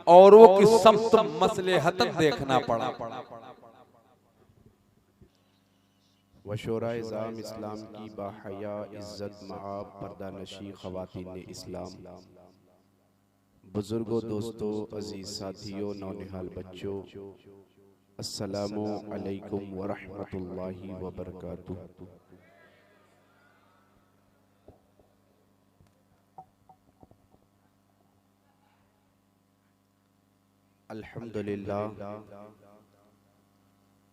औरों की समत मसलेहतन देखना पड़ा। वशोरा इज़ाम इस्लाम की बाहया इज़्ज़त मआब पर्दानशी ख़वातीन इस्लाम, बुजुर्गों, दोस्तों, अजीज साथियों, नौनिहाल बच्चों, अस्सलामु अलैकुम व रहमतुल्लाहि व बरकातुहू। अल्हम्दुलिल्लाह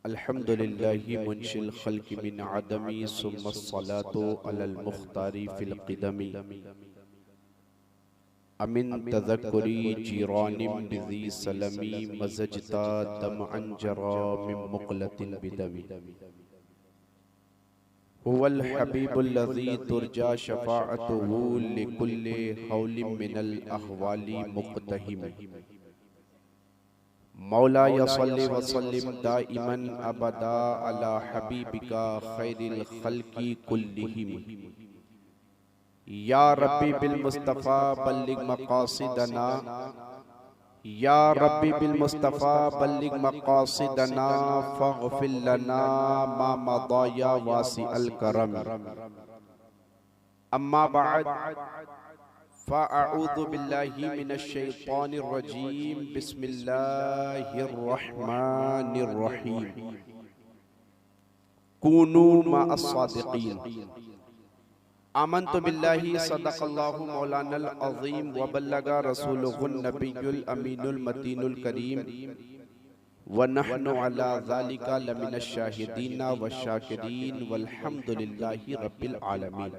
अल्हम्दुलिल्लाहि मुंशिल खल्क़ि मिन अदमी सुम्मा अस्सलातु अलल मुख्तारी फिल क़िदमी अमिन तज़क्कुरी जीरानिम बिज़ी सलमी मज़जता दमअन जरा मिन मुक़लतिन बिदमी हुवल हबीबुल्लज़ी तुरजा शफ़ाअतुहु लिकुल्लि हौलिम मिनल अहवाली मुक़तहिम मौला या सल्लि व सल्लिम दाइमन अबदा अला हबीबिका खैरिल खल्क़ि कुल्लिहिम या रब्बी बिल मुस्तफ़ा बल्लिग मक़ासिदना या रब्बी बिल मुस्तफ़ा बल्लिग मक़ासिदना फ़ग़फ़िर लना मा मदा या वासिअल करम। अम्मा बअद फ़अऊज़ु बिल्लाहि मिनश शैतानिर रजीम बिस्मिल्लाहिर रहमानिर रहीम कूनू मअस सादिक़ीन। आमन्तु बिल्लाहि सदक़ल्लाहु मौलानल अज़ीम व बल्लगा रसूलुहुन नबियुल अमीनुल मतीनुल करीम व नहनु अला ज़ालिका लमिनश शाहिदीन व शाकिरीन वल्हम्दुलिल्लाहि रब्बिल आलमीन।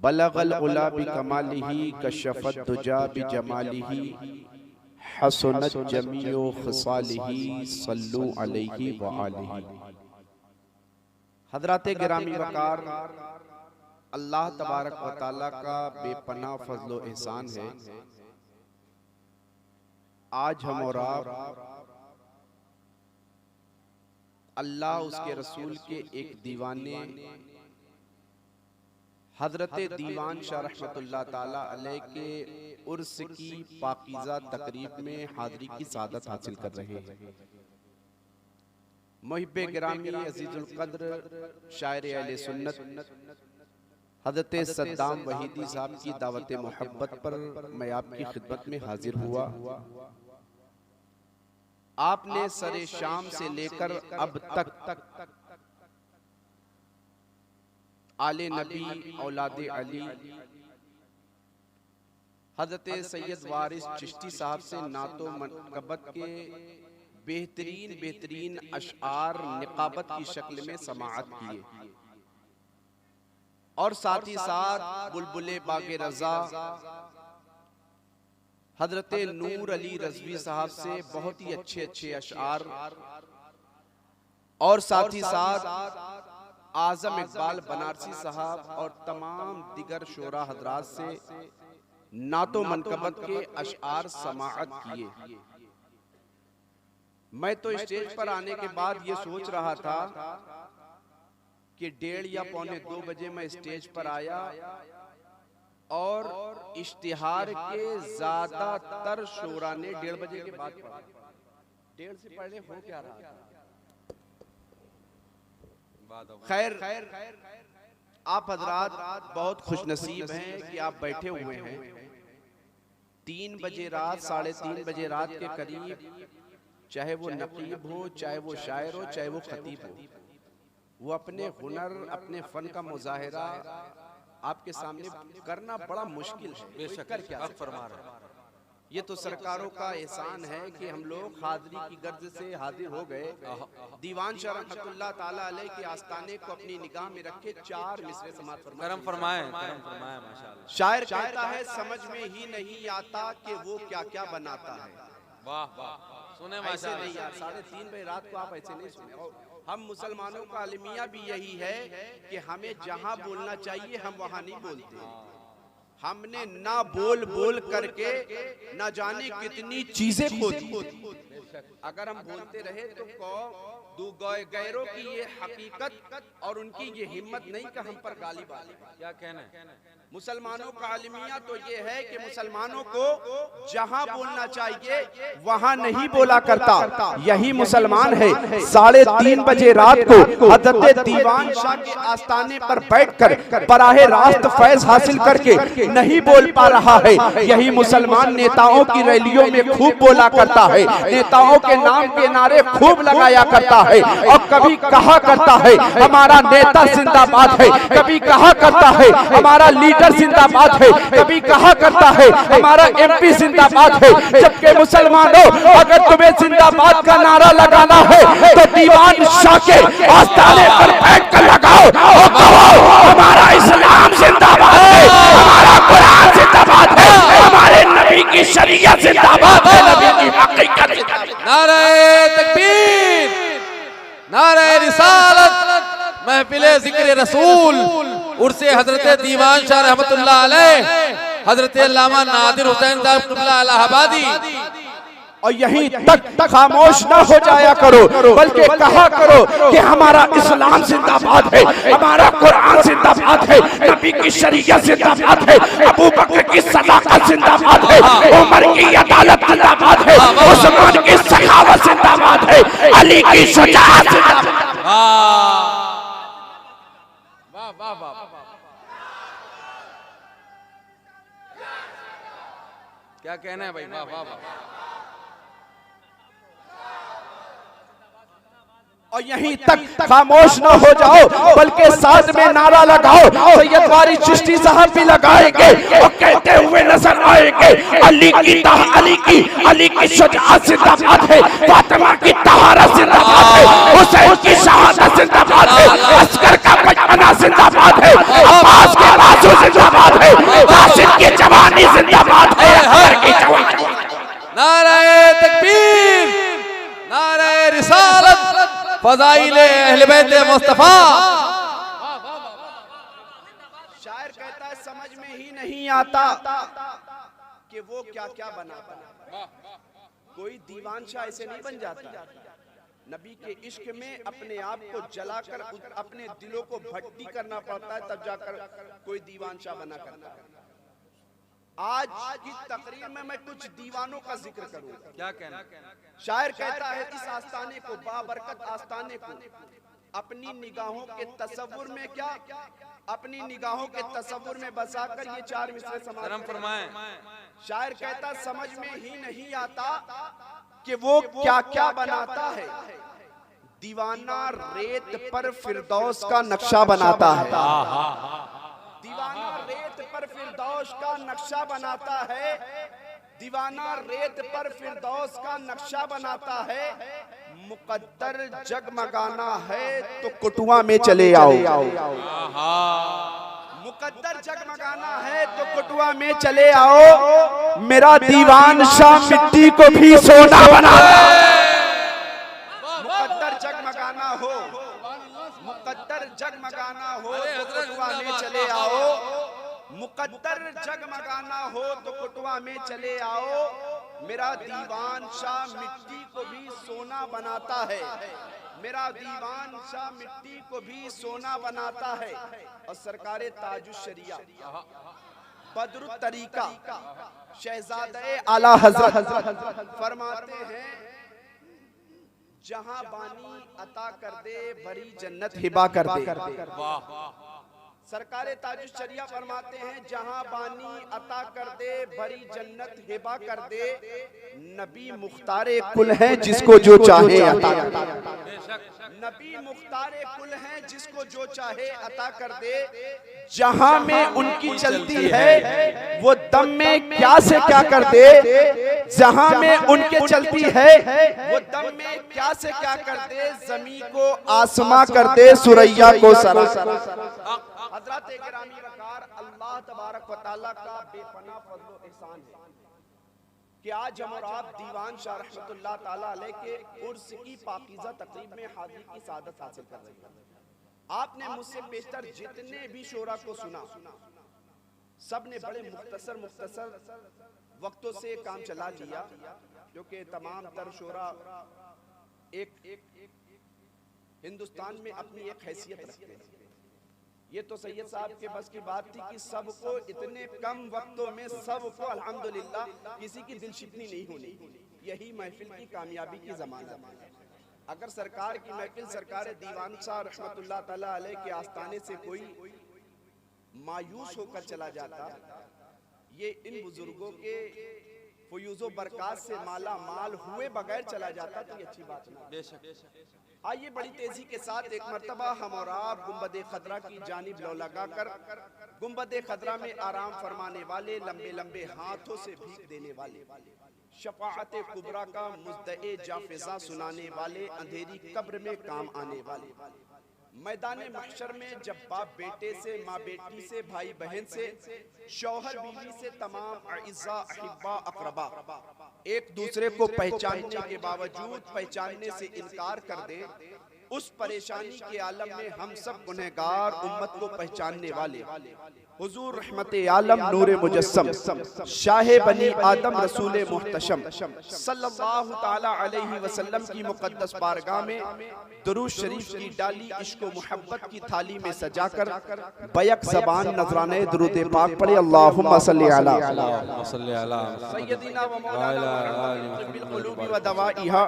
बलगल उला बिकमालिही कशफत दुजा बिजमालिही हसनत जमीउ खिसालिही सल्लु अलैहि व आलिही। हज़राते गिरामी वक़ार, अल्लाह तबारक व तआला का बेपनाह फज़्ल व एहसान है। आज हम और आप अल्लाह उसके रसूल के एक दीवाने हज़रते दीवान शाह रहमतुल्लाह ताला अलैह के उर्स की पाकीज़ा तकरीब में हाज़री की सादत हासिल कर रहे हैं। मुहिब्बे गिरामी अज़ीज़ुल क़द्र शायर अहले सुन्नत हज़रत सद्दाम वहीदी साहब की दावत मोहब्बत पर मैं आपकी खिदमत में हाजिर हुआ। आपने सरे शाम से लेकर अब तक आले नबी औलादे अली हज़रत सैयद वारिस चिश्ती साहब से नातो मनक़बत के बेहतरीन अशआर निक़ाबत की शक्ल में समाअत किए और साथ ही साथ बुलबुले बागे रज़ा हज़रत नूर अली रज़वी साहब से बहुत ही अच्छे अशआर और साथ ही साथ आज़म इकबाल बनारसी साहब और तमाम दिगर शोरा हज़रात से नातो मनक़बत के अशआर समाअत किए। मैं तो स्टेज पर आने के बाद ये सोच रहा था कि 1:30 या 1:45 बजे मैं स्टेज पर आया और इश्तिहार के ज्यादातर शोरा ने 1:30 बजे के बाद पढ़ा। 1:30 से पहले हो क्या रहा था? खैर, आप हजरात बहुत खुशनसीब हैं कि आप बैठे हुए हैं। 3 बजे रात, 3:30 बजे रात के करीब, चाहे वो नकीब हो, चाहे वो शायर हो, चाहे वो खतीब हो, वो अपने हुनर, अपने फन का मुजाहिरा आपके सामने करना बड़ा मुश्किल है। बेशक क्या फरमा रहे हैं। ये तो सरकारों का एहसान है कि हम लोग हाज़री की गर्ज से हाजिर हो गए। दीवान शाह रहमतुल्लाह ताला अलैह के आस्ताने को अपनी निगाह में रखे 4 मिसरे समाअत फरमाएं। माशाअल्लाह। शायर कहता है समझ में ही नहीं आता कि वो क्या क्या बनाता है। वाह वाह, सुने ऐसे नहीं यार, 3:30 बजे रात को आप ऐसे नहीं सुने। और हम मुसलमानों का अलमिया भी यही है कि हमें जहां बोलना चाहिए हम वहां नहीं बोलते। हमने ना बोल करके ना जाने कितनी चीजें खो दी। अगर हम बोलते रहे तो गैरों की ये हकीकत और उनकी ये हिम्मत नहीं कि हम पर गालिब आए। क्या कहना है? मुसलमानों का अलमिया तो ये है कि मुसलमानों को जहां बोलना चाहिए वहां नहीं बोला करता। यही मुसलमान है 3:30 बजे रात को हजरत दीवान शाह के आस्थाने पर बैठकर बराहे रास्त फैज हासिल करके नहीं बोल पा रहा है। यही मुसलमान नेताओं की रैलियों में खूब बोला करता है, नेताओं के नाम के नारे खूब लगाया करता है और कभी कहा करता है हमारा नेता जिंदाबाद है, कभी कहा करता है हमारा लीडर जिंदाबाद है, कभी कहा करता है हमारा एमपी जिंदाबाद है। जबकि मुसलमानों अगर तुम्हें जिंदाबाद का नारा लगाना है तो दीवान शाह के आस्थाने पर बैठकर लगाओ और कहो हमारा इस्लाम जिंदाबाद है, हमारा कुरान जिंदाबाद है, हमारे नबी की शरीयत जिंदाबाद है, नबी की हकीकत जिंदाबाद। नारे तकबीर, नारे रिसालत, महफिले जिक्र रसूल, उर्से हजरत दीवान शाह रहमतुल्लाह अलैह, हजरत अल्लामा नादिर हुसैन साहब क़िबला इलाहाबादी। और यहीं तक खामोश ना हो जाया करो, बल्कि कहा करो कि हमारा इस्लाम जिंदाबाद है, हमारा कुरान जिंदाबाद है, नबी की शरीयत जिंदाबाद है, अबू बकर की सदाकत जिंदाबाद है, उमर की अदालत जिंदाबाद है, उस्मान की सखावत जिंदाबाद है, अली की शुजाअत जिंदाबाद। वाह वाह वाह, क्या कहना है भाई, वाह वाह वाह। और यहीं तक खामोश न हो जाओ, बल्कि साथ में नारा लगाओ। सैयद वारिस चिश्ती साहब भी लगाएंगे और कहते हुए नजर आएंगे अली की शुजाअत जिंदाबाद है, फातिमा की तहारत जिंदाबाद है, हुसैन की शहादत जिंदाबाद है, अस्कर का बचपना जिंदाबाद है, अब्बास के बाजू जिंदाबाद है, कासिम की जवानी जिंदाबाद है, हर की जवानी। नारे तकबीर, नारे रिसालत, फज़ाइले अहले बैत मुस्तफा। शायर कहता है समझ में ही नहीं आता कि वो क्या क्या बना। कोई दीवान शाह ऐसे नहीं बन जाता। नबी के इश्क में अपने आप को जलाकर अपने दिलों को भट्टी करना पड़ता है, तब जाकर कोई दीवान शाह बना करता है। आज की तकरीर में मैं कुछ दीवानों का जिक्र करूंगा। क्या कहना? शायर कहता है इस आस्थाने को, बाबरकत आस्थाने को अपनी निगाहों के तसव्वुर में, क्या अपनी निगाहों के तसव्वुर में बसाकर ये 4 मिसरे समाप्त फरमाएं। शायर कहता समझ में ही नहीं आता कि वो क्या क्या बनाता है। दीवाना रेत पर फिरदौस का नक्शा बनाता है, दीवाना रेत पर फिरदौस का नक्शा बनाता है, दीवाना रेत पर फिरदौस का नक्शा बनाता है। मुकद्दर जगमगाना है तो कुटुआ में चले आओ, मुकद्दर जगमगाना है तो कुटुआ में चले आओ। मेरा दीवान शाह मिट्टी को भी सोना बनाता है। मुकद्दर जगमगाना हो, मुकद्दर जगमगाना हो तो कुटुआ में चले आओ, मुकद्दर जगमगाना हो तो कुटुआ में चले आओ। मेरा दीवान शाह मिट्टी को भी सोना बनाता है, मेरा दीवान शाह मिट्टी को भी सोना बनाता है। और सरकारे ताजुश्शरिया बदरुत तरीका शहजादे आला हज़रत फरमाते हैं जहां बानी अता कर दे भरी जन्नत हिबा कर दे। सरकारे ताजुश्शरिया फरमाते हैं जहां बानी अता कर दे भरी जन्नत हिबा कर दे। नबी मुख्तारे कुल है जिसको जो चाहे अता कर दे, नबी मुख्तारे कुल है जिसको जो चाहे अता कर दे। जहां में उनकी चलती है वो दम में क्या से क्या कर दे, जहां में उनके चलती है वो दम में क्या से क्या कर दे। जमी को आसमां कर दे, सुरैया को सरा। हज़रात गिरामी वक़ार, अल्लाह तबारक व तआला का बेपनाह फज़्ल व एहसान है कि आज हम और आप दीवान शाह रहमतुल्लाह ताला अलैह के उर्स की पाकीज़ा तक़रीब में हाज़िरी की सादत हासिल कर रहे हैं। आपने मुझसे बेशतर जितने भी शोरा को सुना, सब ने बड़े मुख्तसर वक्तों से काम चला लिया, क्योंकि तमाम तर शोरा एक हिंदुस्तान में अपनी एक हैसियत रखते हैं। ये तो सैयद साहब के बस की बात थी कि सबको इतने कम वक्तों में सबको अल्हम्दुलिल्लाह किसी की दिलशिकनी नहीं होनी। यही महफिल की कामयाबी की ज़मानत है। अगर सरकार की महफिल सरकार दीवान शाह रहमतुल्लाह ताला अलैह के आस्थाने से कोई मायूस होकर चला जाता, ये इन बुजुर्गों के फयूज़ो बरक़ात से माला माल हुए बगैर चला जाता तो ये अच्छी बात नहीं। आइए बड़ी तेजी के साथ एक मर्तबा हम और आप गुंबद खदरा की जानिब लो लगाकर, गुंबद खदरा में आराम फरमाने वाले, लंबे लंबे हाथों से भीख देने वाले, शफाअत कुबरा का मुद्दे जाफिजा सुनाने वाले, अंधेरी कब्र में काम आने वाले, मैदान महशर में जब बाप बेटे से, माँ बेटी से, भाई बहन से, शौहर बीवी से, तमाम अइज़्ज़ा अहिब्बा अक़रबा एक दूसरे को पहचानने के बावजूद पहचानने से इनकार कर दे, उस परेशानी के आलम में हम सब गुनहगार उम्मत को पहचानने वाले हुजूर रहमत आलम नूर मुजस्सम शाह बनी आदम रसूल मुहतशम सल्लल्लाहु ताला अलैहि वसल्लम की मुक़द्दस बारगाह में दुरूद शरीफ की डाली इश्क व मोहब्बत की थाली में सजाकर बैक ज़बान नजराने दुरूद पाक पढ़े। अल्लाहुम्मा सल्ली अला सय्यदिना व मौलाना तिब्बिल क़ुलूबि व दवाइहा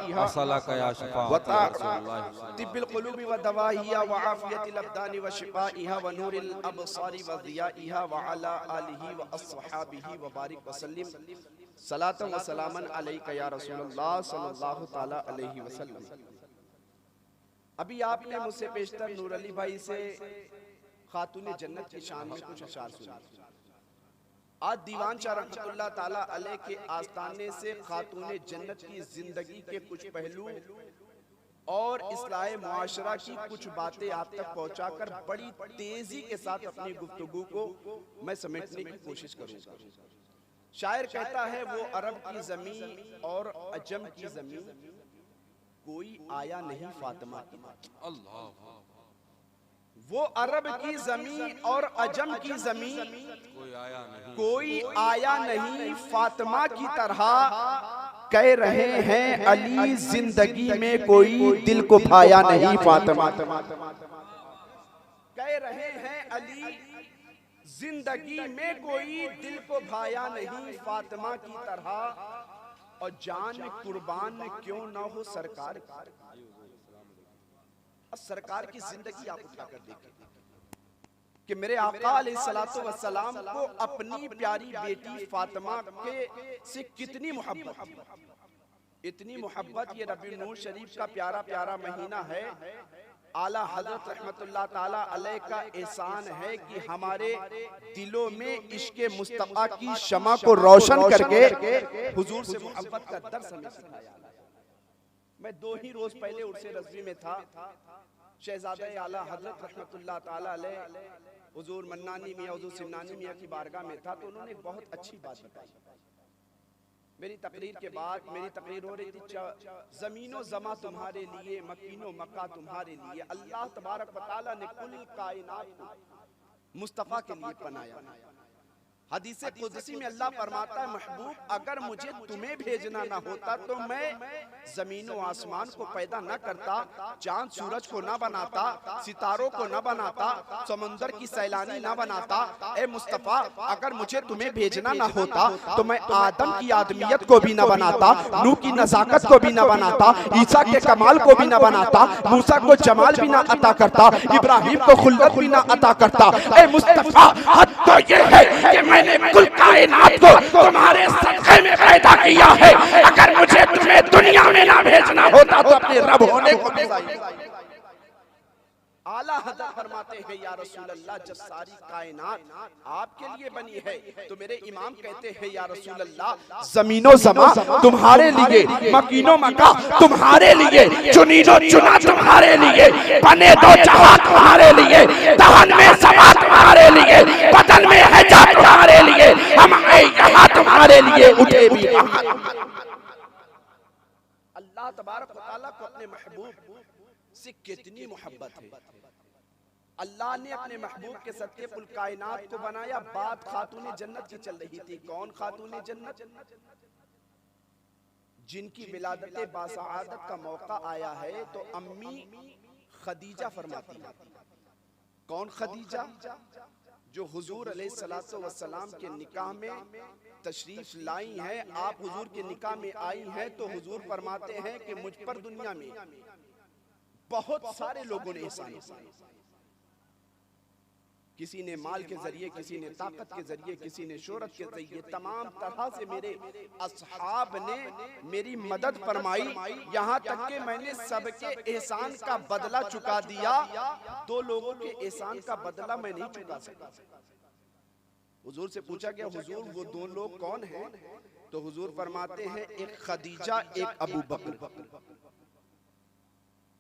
तिब्बिल क़ुलूबि व दवाइहा व आफ़ियतिल अब्दानि व शिफ़ाइहा व नूरिल अबसारि व ज़ियाइहा व अला आलिहि व अस्हाबिहि व बारिक व सल्लिम सलातन व सलामन अलैका या रसूलल्लाह सल्लल्लाहु ताला अलैहि वसल्लम। अभी आपने मुझसे पेशतर नूर अली भाई से खातून जन्नत की शान में कुछ अशार सुना। आज दीवान शाह रहमतुल्लाह ताला अलैह के आस्थाने से खातून जन्नत की जिंदगी के कुछ पहलू और इस्लाह मुआशरा की कुछ बातें आप तक पहुंचाकर बड़ी तेजी के साथ अपनी गुफ्तगू को मैं समेटने की कोशिश करूंगा। शायर कहता है वो अरब की जमीन और अजम की जमीन कोई आया नहीं फातिमा की तरह। अल्लाह, वो अरब की जमीन और अजम की जमीन कोई आया नहीं फातिमा की तरह। कह रहे हैं अली जिंदगी में कोई दिल को भाया नहीं फातिमा। कह रहे हैं अली जिंदगी में कोई दिल को भाया नहीं फातिमा की तरह। और जान कुर्बान क्यों ना हो सरकार। सरकार की जिंदगी आप उठाकर देखें कि मेरे आका अलैहिस्सलातु वस्सलाम को अपनी प्यारी बेटी फातिमा के से कितनी मोहब्बत, इतनी मोहब्बत। ये रबीउल नूर शरीफ का प्यारा प्यारा महीना है। आला हज़रत रहमतुल्लाह ताला अलैह का एहसान है कि हमारे दिलों में इश्क़ मुस्तफ़ा की शमा को रोशन करके हुजूर से मोहब्बत का दर्स हमें सिखाया। मैं 2 ही रोज पहले उर्से रज़वी में था। शहज़ादा आला हज़रत रहमतुल्लाह ताला अलैह हुजूर मन्नानी मियां, हुजूर सिमनानी मियां की बारगाह में था तो उन्होंने एक बहुत अच्छी बात बताई। मेरी तकरीर के बाद मेरी तकरीर हो रही थी, ज़मीनो ज़मा तुम्हारे लिए, मकीनो मक्का तुम्हारे लिए। अल्लाह तबारक व तआला ने कुल कायनात को मुस्तफ़ा के लिए बनाया। हदीसे कुदसी में अल्लाह फरमाता है, महबूब अगर मुझे तुम्हें भेजना ना होता तो मैं जमीन व आसमान को पैदा न करता, चांद सूरज को न बनाता, सितारों को न बनाता, समुंदर की सैलानी न बनाता। ए मुस्तफ़ा अगर मुझे तुम्हें भेजना ना होता तो मैं आदम की आदमियत को भी न बनाता, नूह की नज़ाकत को भी न बनाता, ईसा के कमाल को भी न बनाता, मूसा को जमाल भी न अता करता, इब्राहिम को खुल्लत भी न अता करता। ए मुस्तफ़ा हद तो ये है कि मैंने कुल कायनात को तुम्हारे सदक़े में पैदा किया है। अगर मुझे तुम्हें दुनिया में ना भेजना होता तो अपने रब होने को भी आला हज़रत फरमाते हैं, या रसूल अल्लाह जब सारी कायनात आपके लिए बनी है तो मेरे इमाम कहते हैं, या रसूल अल्लाह ज़मीनो ज़मा तुम्हारे लिए, मकीनो मका तुम्हारे लिए, चुनीनो चुना तुम्हारे लिए, बने दो जहां तुम्हारे लिए, दहन में समा तुम्हारे लिए, बदन में हैजा तुम्हारे लिए, हम आए यहाँ तुम्हारे लिए, उठे भी अल्लाह तबारक व तआला को अपने महबूब से कितनी मोहब्बत है। अल्लाह ने अपने महबूब के सदके कुल कायनात को बनाया। बात खातून जन्नत की चल रही थी। कौन खातून जन्नत? जिनकी विलादत बासआदत का मौका आया है तो अम्मी खदीजा फरमाती है, कौन खदीजा? जो हुजूर अलैहिस्सलातु वस्सलाम के निकाह में तशरीफ लाई हैं। आप हुजूर के निकाह में आई हैं तो हुजूर फरमाते हैं कि मुझ पर दुनिया में बहुत सारे लोगों ने एहसान किया। किसी ने माल के जरिए, किसी ने ताकत के जरिए, किसी ने शोहरत के जरिए, तमाम तरह से मेरे असहाब ने मेरी मदद फरमाई। यहाँ तक कि मैंने सबके एहसान का बदला चुका दिया। दो लोगों के एहसान का बदला मैं नहीं चुका सका। हुजूर से पूछा गया, हुजूर वो दो लोग कौन हैं? तो हुजूर फरमाते हैं, एक खदीजा, एक अबू बकर।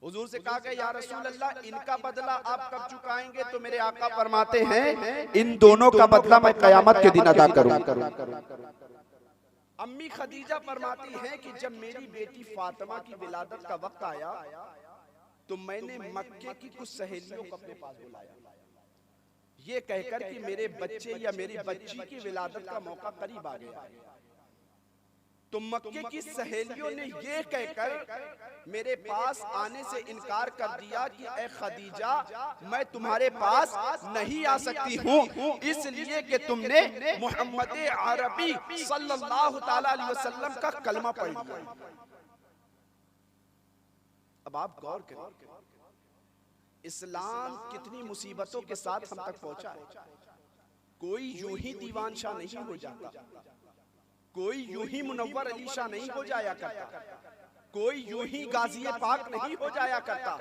हुजूर से कहा गया, या रसूल अल्लाह, इनका बदला आप कब चुकाएंगे? तो मेरे आका फरमाते हैं, इन दोनों का बदला मैं कयामत के दिन अदा करूंगा। अम्मी खदीजा फरमाती हैं कि जब मेरी बेटी फातिमा की विलादत का वक्त आया तो मैंने मक्के की कुछ सहेलियों को अपने पास बुलाया, ये कहकर कि मेरे बच्चे या मेरी बच्ची की विलादत का मौका करीब आ गया। तो मक्के की सहेलियों ने ये कहकर मेरे पास आने से इनकार कर दिया कि ए खदीजा, मैं तुम्हारे पास नहीं आ सकती हूँ, इसलिए कि तुमने मोहम्मद अरबी सल्लल्लाहु ताला अलैहि वसल्लम का कलमा पढ़ लिया। अब आप गौर करें, इस्लाम कितनी मुसीबतों के साथ हम तक पहुंचा है। कोई यूं ही दीवान शाह नहीं हो जाता, कोई यूं ही मुनव्वर अली शाह नहीं हो जाया करता, कोई यूं ही गाज़ी पाक नहीं हो जाया करता,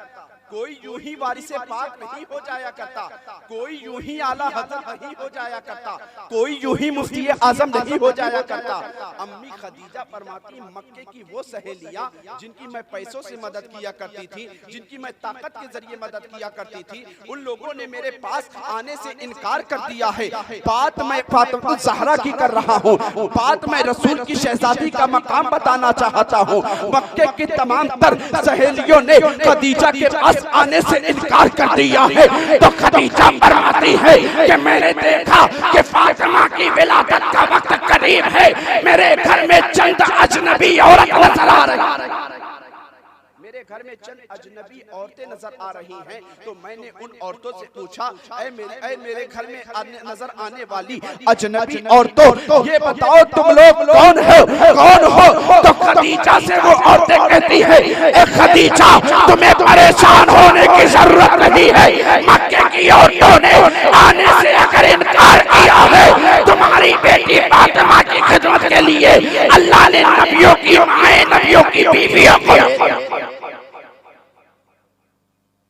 कोई यूं ही वारिसे पाक नहीं हो जाया करता, कोई यूं ही आला हज़रत नहीं हो जाया करता, कोई यूं ही मुफ्ती आज़म नहीं हो जाया करता। अम्मी खदीजा फरमाती, मक्के की वो सहेलियां जिनकी मैं पैसों से मदद किया करती थी, जिनकी मैं ताकत के जरिए मदद किया करती थी, उन लोगों ने मेरे पास आने से इनकार कर दिया है। बात मैं फातिमा ज़हरा की कर रहा हूँ, बात मैं रसूल की शहजादी का मकाम बताना चाहता हूँ। मक्के की तमाम तर सहेलियों ने खदीजा के पास आने से इनकार कर दिया है। तो खदीजा फरमाती है कि मैंने देखा कि फातिमा की विलादत का वक्त करीब है, मेरे घर में चंद अजनबी औरत नजर आ रही, मेरे घर में चंद अजनबी औरतें नजर आ रही हैं। तो मैंने उन औरतों से पूछा, ऐ मेरे घर में नजर आने वाली अजनबी औरतों, ये बताओ तुम लोग कौन हो, कौन हो? तो खदीजा से वो औरतें कहती है, ए खदीजा, तुम्हें परेशान होने की जरूरत नहीं है। मक्के की औरतों ने आने से अगर इनकार किया है, तुम्हारी बेटी फातिमा की खिदमत के लिए अल्लाह ने नबियों की माएं, नबियों की बीवियों को,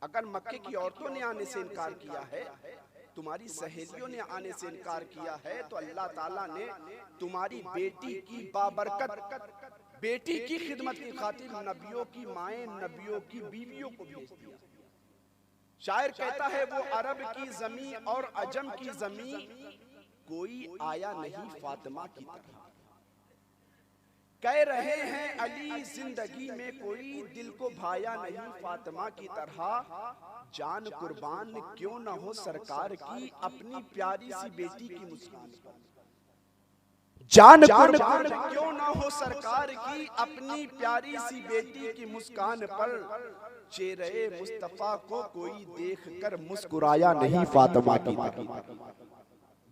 अगर मक्के की औरतों ने आने से इनकार किया है, तुम्हारी सहेलियों ने आने से इनकार किया है, तो अल्लाह ताला ने तुम्हारी बेटी की बाबरकत बेटी की खिदमत की खातिर नबियों की माएं, नबियों की बीवियों को भेज दिया। शायर कहता है, वो अरब की जमीन और अजम की जमीन कोई आया नहीं फातिमा की तरह। कह रहे हैं अली जिंदगी में कोई दिल को भाया नहीं फातिमा की तरह। जान कुर्बान क्यों न हो सरकार की अपनी प्यारी सी बेटी की मुस्कान पर। जान कुर्बान क्यों न हो सरकार की अपनी प्यारी सी बेटी की मुस्कान पर। चेहरे मुस्तफा को कोई देखकर मुस्कुराया नहीं फातिमा की तरह।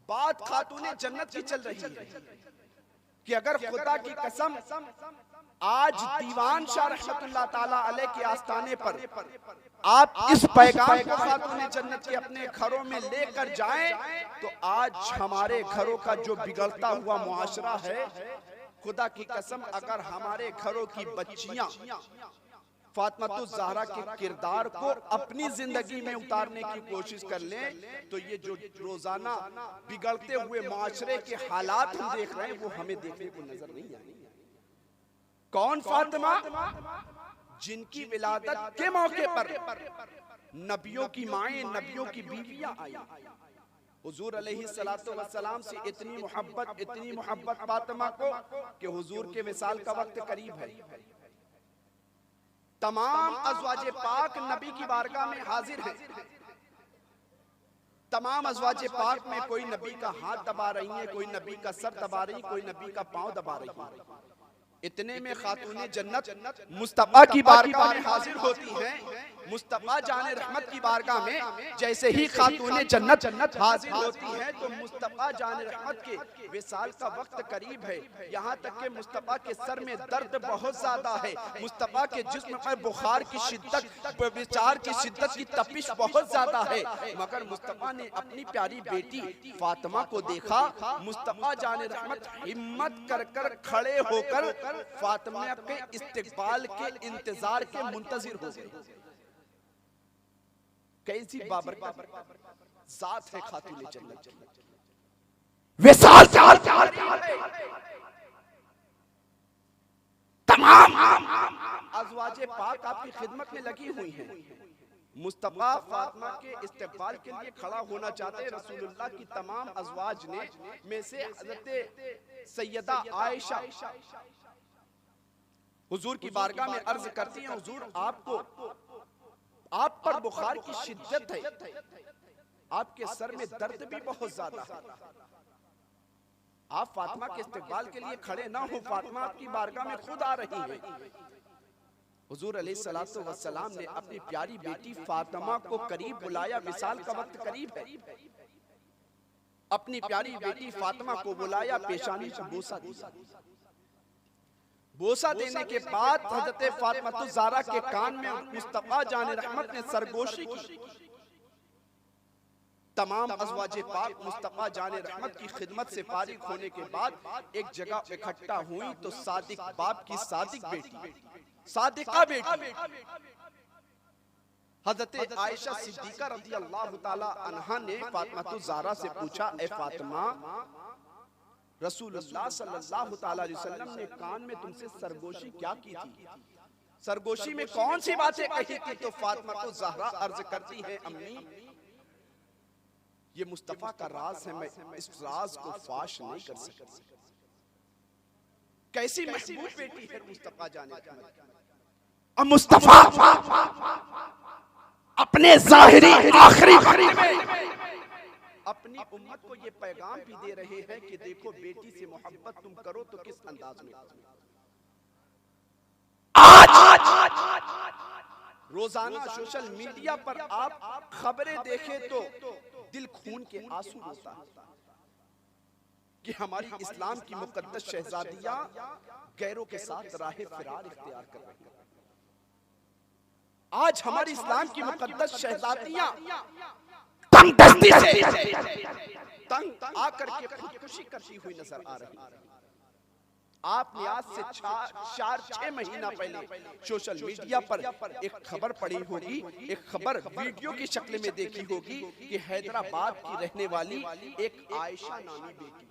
बात खातूने जन्नत की चल रही है कि अगर खुदा की कसम आज दीवान शाह रहमतुल्लाह ताला अलैह के आस्थाने पर आप इस पैगाम को खातूने जन्नत के अपने घरों में लेकर जाएं, तो आज हमारे घरों का जो बिगड़ता हुआ मुआशरा है, खुदा की कसम अगर हमारे घरों की बच्चियां फातिमा ज़हरा के किरदार को अपनी जिंदगी में उतारने की कोशिश कर लें, तो ये जो रोजाना बिगड़ते हुए माशरे के हालात हम देख रहे हैं, वो हमें देखने को नजर नहीं आएंगे। कौन फातिमा? जिनकी विलादत के मौके पर नबियों की माएं, नबियों की बीवियां आई। हुजूर अलैहिस्सलातु वस्सलाम से इतनी मोहब्बत फातिमा को कि हुजूर के विसाल का वक्त करीब है। तमाम अज़वाजे पाक नबी की बारगाह में हाजिर हैं। तमाम अज़वाजे पाक में कोई नबी का हाथ दबा रही है, कोई नबी का सर दबा रही, कोई नबी का पांव दबा रही है। इतने में खातूने जन्नत मुस्तफा की बारगाह में हाजिर होती हैं मुस्तफा जाने रहमत की बारगाह में जैसे ही खातूने जन्नत हाजिर होती हैं तो मुस्तफा जाने रहमत के विसाल का वक्त करीब है। यहाँ तक कि मुस्तफा के सर में दर्द बहुत ज्यादा है, मुस्तफा के जिस्म पर बुखार की शिद्दत, विचार की शिद्दत की तपिश बहुत ज्यादा है। मगर मुस्तफा ने अपनी प्यारी बेटी फातिमा को देखा। मुस्तफा जाने रहमत हिम्मत कर कर खड़े होकर फातिमा के इस्तिकबाल के इंतजार के मुंतजिर हो गए। कैसी बाबरकत जात है खातूने जन्नत की, विसाल तमाम अज़वाजे पाक आपकी खिदमत में लगी हुई हैं। मुस्तफा फातिमा के इस्तिकबाल के लिए खड़ा होना चाहते रसूलुल्लाह की तमाम अज़वाज ने में से हज़रत सैयदा आयशा हुजूर की बारगाह में अर्ज करती हैं, हुजूर आप पर बुखार की शिद्दत है, आपके सर में दर्द भी बहुत ज्यादा है, आप फातिमा के इस्तिकबाल के लिए खड़े ना हो, फातिमा आपकी बारगाह में खुद आ रही है। हुजूर अलैहिस्सलातु वस्सलाम ने अपनी प्यारी बेटी फातिमा को करीब बुलाया, विसाल का वक्त करीब है। अपनी प्यारी बेटी फातिमा को बुलाया, पेशानी से बोसा दिया। बोसा देने के बाद हज़रत फातिमा ज़हरा के कान में मुस्तफा जाने रहमत ने सरगोशी की। तमाम अज़वाजे पाक मुस्तफा जाने रहमत की खिदमत से फारिग होने के बाद एक जगह इकट्ठा हुई तो सादिक बाप की सादिक बेटी, सादिका बेटी हज़रत आयशा सिद्दीका रज़ियल्लाहु ताला अन्हा ने फातिमा ज़हरा से पूछा, ए फातिमा, रसूलुल्लाह सल्लल्लाहु ताला अलैहि वसल्लम ने कान में तुमसे सरगोशी क्या की थी? सरगोशी में कौन सी बातें कही थी? तो फातिमा को ज़हरा अर्ज करती है, अम्मी ये मुस्तफा का राज है, मैं इस राज को फाश नहीं कर सकती। कैसी महबूब बेटी है मुस्तफा जाने और मुस्तफा अपने ज़ाहिरी आखिरी वक्त में अपनी उम्मत को ये पैगाम भी दे रहे हैं कि देखो बेटी से मोहब्बत तुम करो तो किस अंदाज में। आज रोजाना सोशल मीडिया पर आप खबरें देखें तो दिल खून के आंसू रोता है कि हमारी इस्लाम की मुकद्दस शहजादियां गैरों के साथ राहे फिरार इख्तियार कर रही हैं। आज हमारी इस्लाम की मुकद्दस शहजादियां तंग आकर के खुदकुशी करती हुई नजर आ रही है। आपने आज से 4-6 महीना पहले सोशल मीडिया पर एक खबर पड़ी होगी, एक खबर वीडियो की शक्ल में देखी होगी कि हैदराबाद की रहने वाली एक आयशा नामी बेटी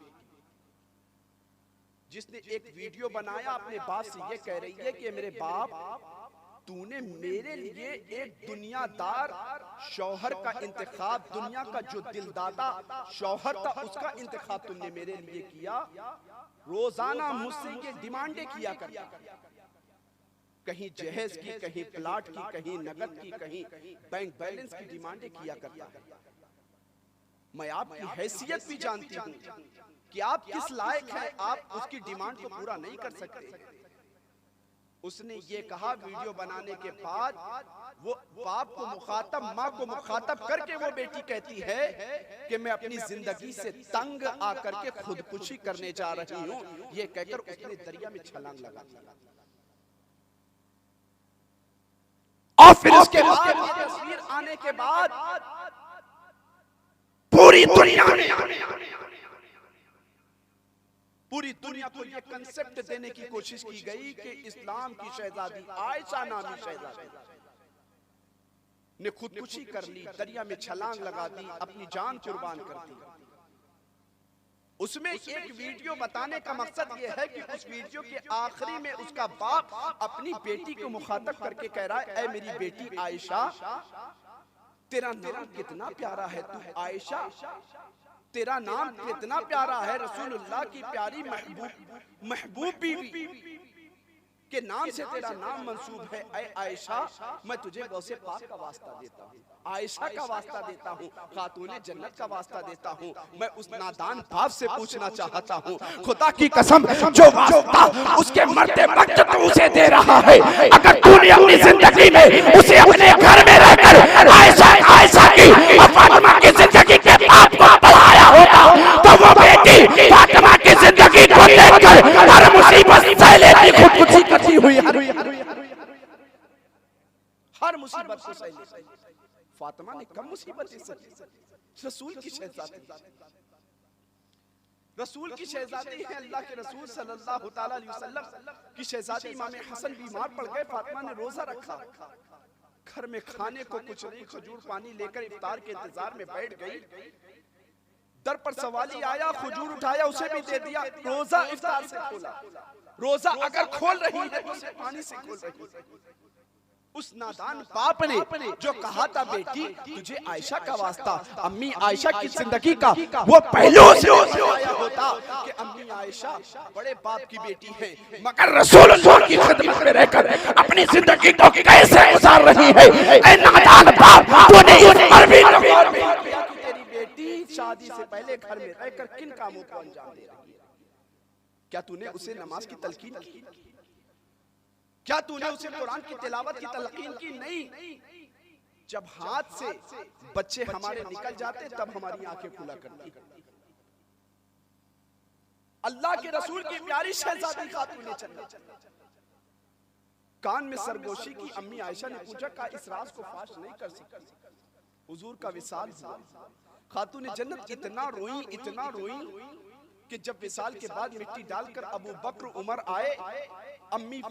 जिसने एक वीडियो बनाया, अपने बाप से ये कह रही है कि मेरे बाप, तूने मेरे लिए एक दुनियादार शौहर का इंतखाब, दुनिया का जो दिलदादा शौहर था उसका इंतखाब तुमने मेरे लिए किया। रोजाना मुझसे ये डिमांडें किया करता, कहीं जहेज की, कहीं प्लाट की, कहीं नगद की, कहीं बैंक बैलेंस की डिमांडें किया करता। मैं आपकी हैसियत भी जानती हूँ कि आप किस लायक हैं, आप उसकी डिमांड को पूरा नहीं कर सकते। उसने ये कहा वीडियो बनाने के बाद, वो बाप को मुखातब, माँ को मुखातब करके वो बेटी कहती है कि मैं अपनी जिंदगी से तंग आकर के खुदकुशी करने जा रही हूँ। ये कहकर उसने दरिया में छलांग लगा दी। और फिर उसके बाद ये तस्वीर आने के बाद पूरी दुनिया को ये कंसेप्ट देने की कोशिश की गई कि इस्लाम की शहजादी आयशा नामी शहजादी ने खुदकुशी कर ली, दरिया में छलांग लगा दी, अपनी जान कुर्बान कर दी। उसमें एक वीडियो बताने का मकसद ये है कि उस वीडियो के आखिरी में उसका बाप अपनी बेटी को मुखातब करके कह रहा है, ऐ मेरी बेटी आयशा, तेरा नाम कितना प्यारा है, तू आयशा, तेरा नाम कितना प्यारा है, रसूलुल्लाह की प्यारी महबूब बीवी के नाम से तेरा नाम मंसूब है। ऐ आयशा, मैं तुझे गौसे पाक का वास्ता देता हूँ, आयशा का वास्ता देता हूँ, खातूने जन्नत का वास्ता देता हूँ। मैं उस नादान बाप से पूछना चाहता हूँ, खुदा की कसम जो वास्ता उसके मरते वक्त तो उसे दे रहा है। अगर तूने अपनी जिंदगी में उसे अपने घर में रहकर आयशा की और फातिमा की जिंदगी के बाप को बढ़ाया होता तो वो बेटी फातिमा की जिंदगी को देखकर हर मुसीबत सह लेती, खुदकुशी करती हुई हर मुसीबत को सह लेती। फातिमा ने कम मुसीबत सही। रसूल की शहजादी, रसूल की शहजादी है, अल्लाह के रसूल सल्लल्लाहु ताला अलैहि वसल्लम की शहजादी। इमाम हसन बीमार पड़ गए, फातिमा ने रोजा रखा, घर में खाने को कुछ नहीं, खजूर पानी लेकर इफ्तार के इंतजार में बैठ गई। दर पर सवाली आया, खजूर उठाया, उसे भी दे दिया। रोजा इफ्तार से खोला, रोजा अगर खोल रही है तो उसे पानी से खोल रही है। उस नादान बाप ने जो कहा था बेटी तुझे आयशा का वास्ता, अम्मी आयशा की जिंदगी का वो पहलू से आया होता कि अम्मी आयशा बड़े बाप की बेटी है, मगर रसूलुल्लाह की खिदमत में रहकर अपनी जिंदगी को कैसे गुजार रही है। ऐ नादान बाप, तूने इस पर भी तेरी बेटी शादी से पहले घर में रहकर किन कामों को अंजाम दे रही है? क्या तूने उसे नमाज की तलकीन की? क्या तूने उसे कुरान की तिलावत की तलकीन की? नहीं। जब हाथ से बच्चे हमारे निकल जाते तब हमारी आंखें खुला करती। अल्लाह के रसूल की प्यारी शहजादी खातून जन्नत कान में सरगोशी की। अम्मी आयशा ने पूछा का इस राज को फाश नहीं कर सकती? हुजूर का विसाल हुआ। खातून जन्नत इतना रोई कि जब विसाल के बाद मिट्टी डालकर अबू बकर उमर आए, अम्मी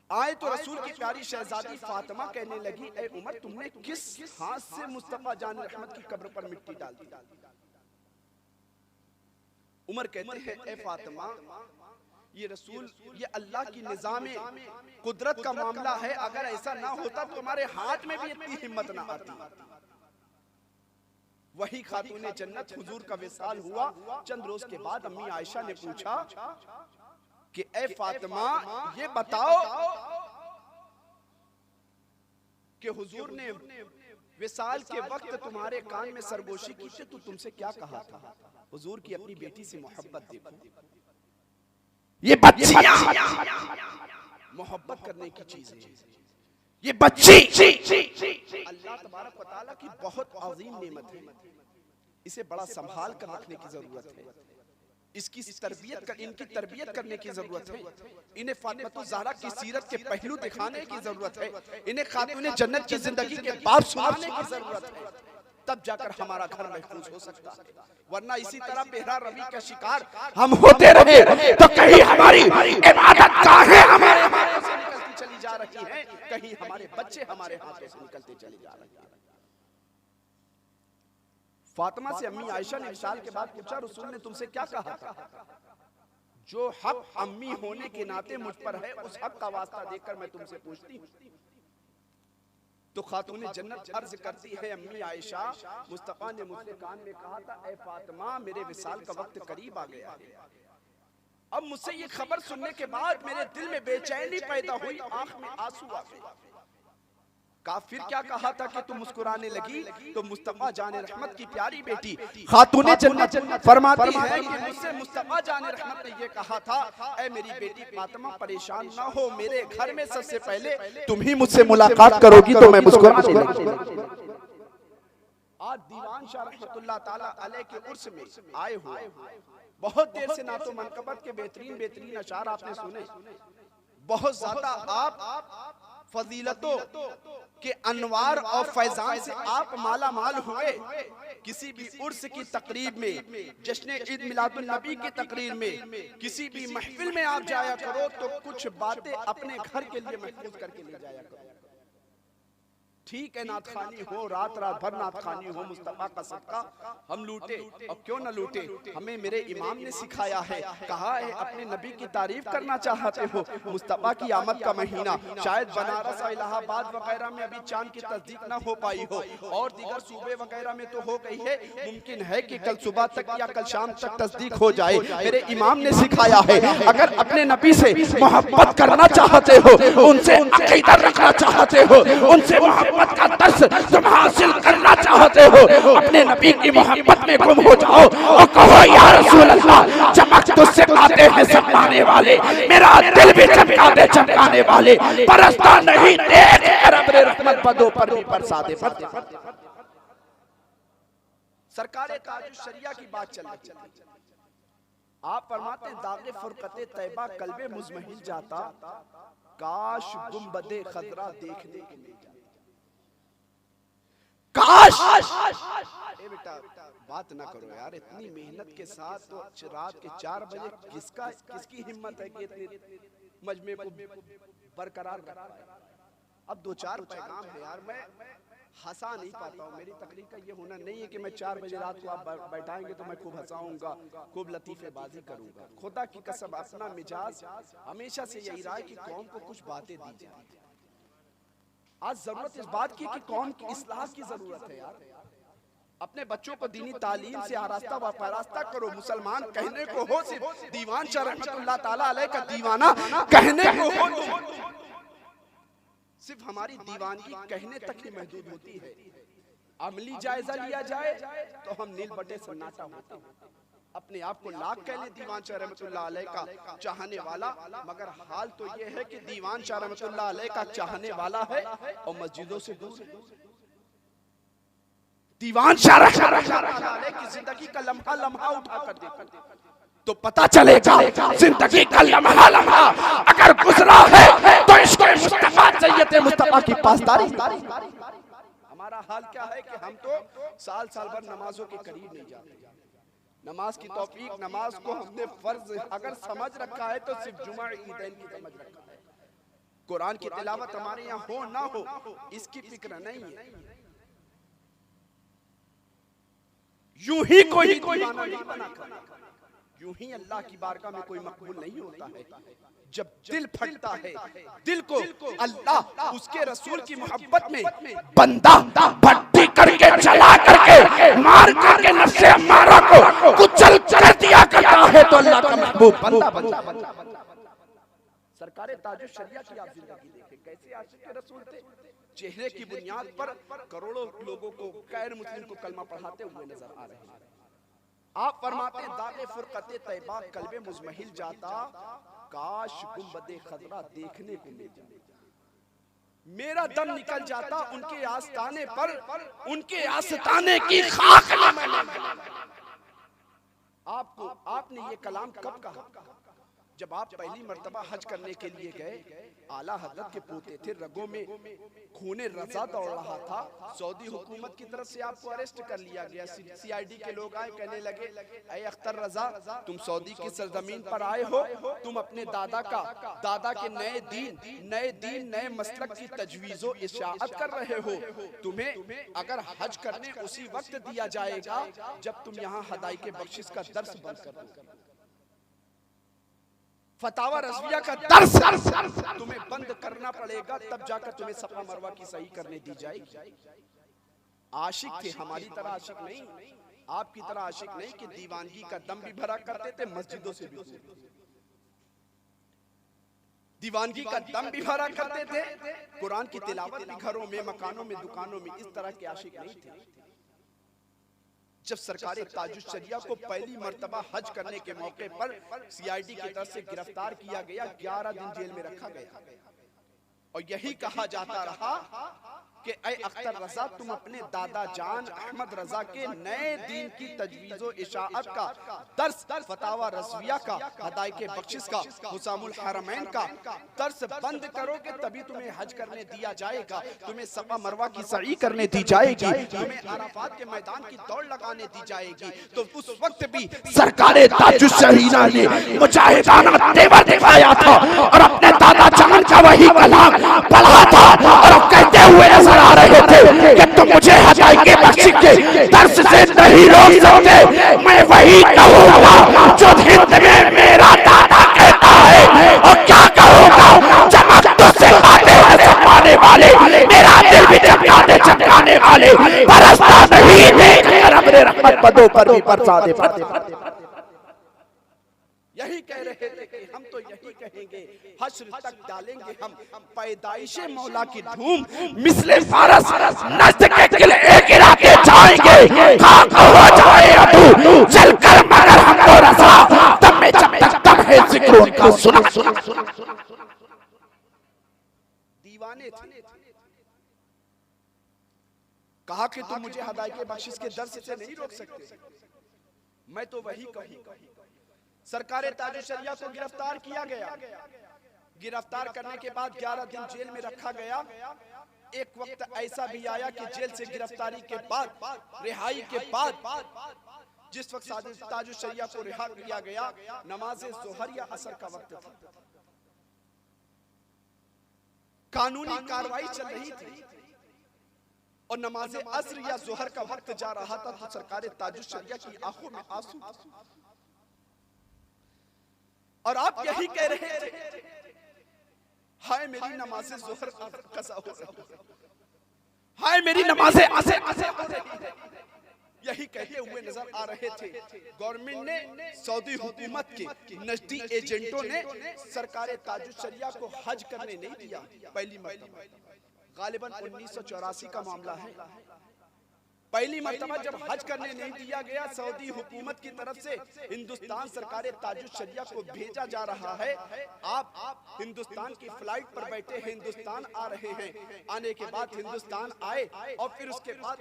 आए तो रसूल की प्यारी शहजादी फातिमा कहने लगी, ए उमर तुमने किस हाथ से मुस्तफा जान रहमत की कब्र पर मिट्टी डाल दी? उमर कहते हैं, ए फातिमा ये रसूल, ये अल्लाह की निजामे कुदरत का मामला है, अगर ऐसा ना होता तो हमारे हाथ में भी इतनी हिम्मत ना आती। वही खातूने जन्नत हुजूर का विसाल हुआ। चंद रोज के बाद अम्मी आयशा ने पूछा कि ए फातिमा ये बताओ कि हुजूर ने विसाल के वक्त तुम्हारे कान में सरगोशी की थी तो तुमसे क्या कहा था? हुजूर की अपनी बेटी से मोहब्बत देखो। ये बच्चियां मोहब्बत करने की चीज है। ये बच्ची अल्लाह तबारक व तआला की बहुत अजीम नेमत है, इसे बड़ा संभाल कर रखने की जरूरत है। इसकी इनकी तरबियत करने की जरूरत है। इन्हें फातिमा ज़हरा की सीरत के पहलू दिखाने की जरूरत है। इन्हें खातून जन्नत की जिंदगी के बाप सुनाने की जरूरत है, तब जाकर हमारा घर महफूज हो सकता है। वरना इसी तरह बेहरा रवि का शिकार हम होते रहे तो कहीं हमारी इबादत काहे हमारे हाथों से निकलती चली जा रही है, कहीं हमारे बच्चे हमारे हाथों से निकलते चले जा रहे हैं। फातिमा से अम्मी आयशा ने विसाल के बाद पूछा, रसूल ने तुमसे क्या कहा था? जो हक अम्मी होने के नाते मुझ पर है उस हक का वास्ता देकर मैं तुमसे पूछती हूँ। तो खातून जन्नत अर्ज करती है, अम्मी आयशा मुस्तफा ने मुझसे कान में कहा था, ए फातिमा मेरे विसाल का वक्त करीब आ गया है। अब मुझसे ये खबर सुनने के बाद मेरे दिल में बेचैनी पैदा हुई, आंख में आंसू आ गए। काफिर क्या कहा था कि तुम मुस्कुराने लगी? तो मुस्तफा जाने रहमत की प्यारी बेटी खातून जन्नत फरमाती है कि मुझसे मुस्तफा जाने रहमत ने ये कहा था, ऐ मेरी बेटी फातिमा परेशान ना हो, मेरे घर में सबसे पहले तुम ही मुझसे मुलाकात करोगी तो मैं मुस्कुराने लगूंगी। आज दीवान शाह रहमतुल्लाह ताला अलैह के उर्स में आए हुए बहुत देर से नातो मनकबत के बेहतरीन अशार आपने सुने। बहुत ज्यादा आप फजीलतों के अनवार और फैजान से आप माला माल हुए। किसी भी उर्स की तकरीब में, जश्न ईद मिलादुन नबी की तकरीर में, किसी भी महफिल में आप जाया करो तो कुछ बातें अपने घर के लिए महफूज करके ले जाया करो। ठीक है, नात खानी हो, रात भर नात खानी हो, मुस्तफा का सदका हम लूटे और क्यों न लूटे। हमें मेरे इमाम ने सिखाया है, कहा है अपने नबी की तारीफ करना चाहते हो, मुस्तफा की आमद का महीना शायद बनारस और इलाहाबाद वगैरह में अभी चांद की तस्दीक न हो पाई हो और दीगर सूबे वगैरह में तो हो गई है, मुमकिन है कि कल सुबह तक या कल शाम तक तस्दीक हो जाए। मेरे इमाम ने सिखाया है, अगर अपने नबी से मोहब्बत करना चाहते हो, उनसे अकीदत रखना चाहते हो, उनसे मोहब्बत का दर्स तुम हासिल करना चाहते हो, अपने नबी की मोहब्बत में गुम हो जाओ और कहो या रसूल अल्लाह, चमक तुझसे आते हैं चमकाने वाले, मेरा दिल भी चमका दे चमकाने वाले, परस्ता नहीं देख रब ने रहमत बदो पर भी बरसा दे। सरकारे ताजुश शरिया की बात चल रही है। आप फरमाते हैं दागे फुरकते तैबा कल्बे मुजमहिल जाता, काश गुंबदे खजरा देखने के लिए जाता। काश ए बेटा बात ना करो यार, इतनी मेहनत के साथ तो रात के 4 बजे किसकी हिम्मत है कि इतने मजमे को बरकरार कर पाए। अब 2-4 पैगाम है यार, मैं हंसा नहीं पाता हूँ। मेरी तकरीर का ये होना नहीं है कि मैं 4 बजे रात को आप बैठाएंगे तो मैं खूब हंसाऊंगा, खूब लतीफेबाजी करूंगा। खुदा की कसम अपना मिजाज हमेशा से यही रहा है कि कौम को कुछ बातें दी जाए। आज जरूरत इस बात की कि कौम की इस्लाह की जरूरत है यार। अपने बच्चों को दीनी तालीम से आरास्ता व पारास्ता करो। मुसलमान कहने को हो सिर्फ दीवान शाह रहमतुल्लाह ताला अलैह का दीवाना कहने को हो, सिर्फ हमारी दीवानगी कहने तक ही महदूद होती है। अमली जायजा लिया जाए तो हम नील बटे सन्नाटा होते हैं। अपने आप को लाख कह ले दीवान शाह रहमतुल्लाह अलैह का चाहने वाला, मगर हाल तो ये है कि दीवान शाह रहमतुल्लाह अलैह का चाहने वाला है और मस्जिदों से दूर है। दीवान शाह रहमतुल्लाह अलैह की जिंदगी का लम्हा लम्हा उठा कर देखो तो पता चलेगा जिंदगी का लम्हा लम्हा अगर गुजरा है तो इसको मुस्तफा सैयद मुस्तफा की पासदारी। हमारा हाल क्या है कि हम तो साल भर नमाजों के करीब नहीं जाते। नमाज की तौफीक, नमाज को हमने फर्ज अगर समझ रखा है तो सिर्फ जुमा ईदैन की समझ रखा है। कुरान की तिलावत हमारे यहाँ हो ना हो इसकी फिक्र नहीं है। यूं ही कोई दीवाना नहीं बना कर, यूं ही अल्लाह की बारगाह में कोई मकबूल नहीं होता है। जब दिल फटता है, दिल को अल्लाह उसके रसूल की मोहब्बत में बंदा भट्टी करके चला करके मार करके नफ्से अम्मारा को कुचल कर दिया करता है तो अल्लाह का महबूब बंदा बन जाता है। सरकारे ताजुश शरिया की आप जिंदगी देखें, कैसे आशिक रसूल थे। चेहरे की बुनियाद पर करोड़ों लोगों को गैर मुस्लिम को कलमा पढ़ाते हुए नजर आ रहे हैं। आप फरमाते हैं दागे फुरकते तैबा कल्बे मुजमहिल जाता, काश गुंबदे खजरा देखने को मिल जाए। मेरा दम निकल जाता उनके आस्ताने पर, उनके आस्ताने की खाक में। आपने ये कलाम कब कहा? जब आप पहली मर्तबा हज करने के लिए गए, आला हजरत के पोते थे, रगों में खूने रजा दौड़ रहा था। सऊदी हुकूमत की तरफ से आपको अरेस्ट कर लिया गया। सीआईडी के लोग आए, कहने लगे ऐ अख्तर रजा, तुम सऊदी की सरजमीन पर आए हो, तुम अपने दादा के नए मसलक की तजवीज़ो इशाअत कर रहे हो। तुम्हें अगर हज करने उसी वक्त दिया जाएगा जब तुम यहाँ हदाई के बख्शिश का दर्स बंद कर दो। फतावा रज़विया का दर्स तुम्हें बंद करना पड़ेगा, तब जाकर तुम्हें सफा मरवा की सही करने दी जाएगी। आशिक थे, हमारी तरह आशिक नहीं, आपकी तरह आशिक नहीं कि दीवानगी का दम भी भरा करते थे, मस्जिदों से भी दूर। दीवानगी का दम भी भरा करते थे, कुरान की तिलावत भी घरों में, मकानों में, दुकानों में, इस तरह के आशिक नहीं थे। जब सरकारे ताजुश शरिया को पहली मर्तबा हज करने के मौके पर सीआईडी की तरफ से गिरफ्तार किया गया, 11 दिन जेल में रखा गया और यही कहा जाता रहा कि ऐ अख्तर रजा, तुम अपने दादा जान अहमद रजा के नए दीन की तजवीज़ो इशाअत का दर्स, फतावा रज़विया का, हदाई के बख्शिश का, हुसामुल हरमैन का दर्स बंद करोगे तभी तुम्हें हज करने दिया जाएगा, तुम्हें सफा मरवा की सई करने दी जाएगी, तुम्हें अराफात के मैदान की दौड़ लगाने दी जाएगी। तो उस वक्त भी सरकारे ताजुश शरीना ने मुजाहिदाना तेवर दिखाया था और अपने दादा जान का वही कलाम पढ़ा था और कहते हुए नजर आ रहे थे कि तुम मुझे हदाई के बख्शिश के दर्स से नहीं रोक सकते। मैं वही कहूँगा जो हिंद में मेरा दादा कहता है और क्या कहूँगा, चमक तुझसे आते हैं चमकाने वाले, मेरा दिल भी चमकाने वाले, बरसता नहीं देख रब ने रहमत बदो पर भी बरसा दे। यही कह रहे थे कि हम तो यही कहेंगे, हश्र तक डालेंगे हम पैदाइशे मौला की धूम, मिसले फारस नस्ल के किले गिराते जाएंगे, खाक हो जाए अदू चलकर मगर हमको रसा, तब में जब तक तब है जिक्र उनका सुना। दीवाने थे, कहा कि तुम मुझे हदायत बख्शिश के दर्स से नहीं रोक सकते। मैं तो वही कहूं, सरकार ताजुशरिया को गिरफ्तार किया गया, गिरफ्तार करने के बाद 11 दिन जेल में रखा गया। एक वक्त ऐसा भी आया कि जेल से गिरफ्तारी के बाद, रिहाई के बाद, जिस वक्त ताजुशरिया को रिहा किया गया, नमाज ज़ोहर या असर का वक्त था, कानूनी कार्रवाई चल रही थी और नमाज असर या ज़ोहर का वक्त जा रहा था, तो सरकार ताजुशरिया की आंखों में आंसू। और आप यही कह रहे थे, हाय मेरी नमाज़े ज़ोहर कज़ा हो रही है, हाय मेरी नमाज़े असर हो रही है, यही कहते हुए नजर आ रहे थे। गवर्नमेंट ने, सऊदी हुकूमत के नजदी एजेंटों ने सरकार ताजुशरिया को हज करने नहीं दिया। पहली मरतबा, गालिबन 1984 का मामला है, पहली मर्तबा जब हज करने नहीं दिया गया, सऊदी हुकूमत की तरफ से हिंदुस्तान सरकार ताजुशरिया को भेजा जा रहा है। आप हिंदुस्तान की फ्लाइट पर बैठे हैं, हिंदुस्तान आ रहे हैं, आने के बाद हिंदुस्तान आए और फिर उसके बाद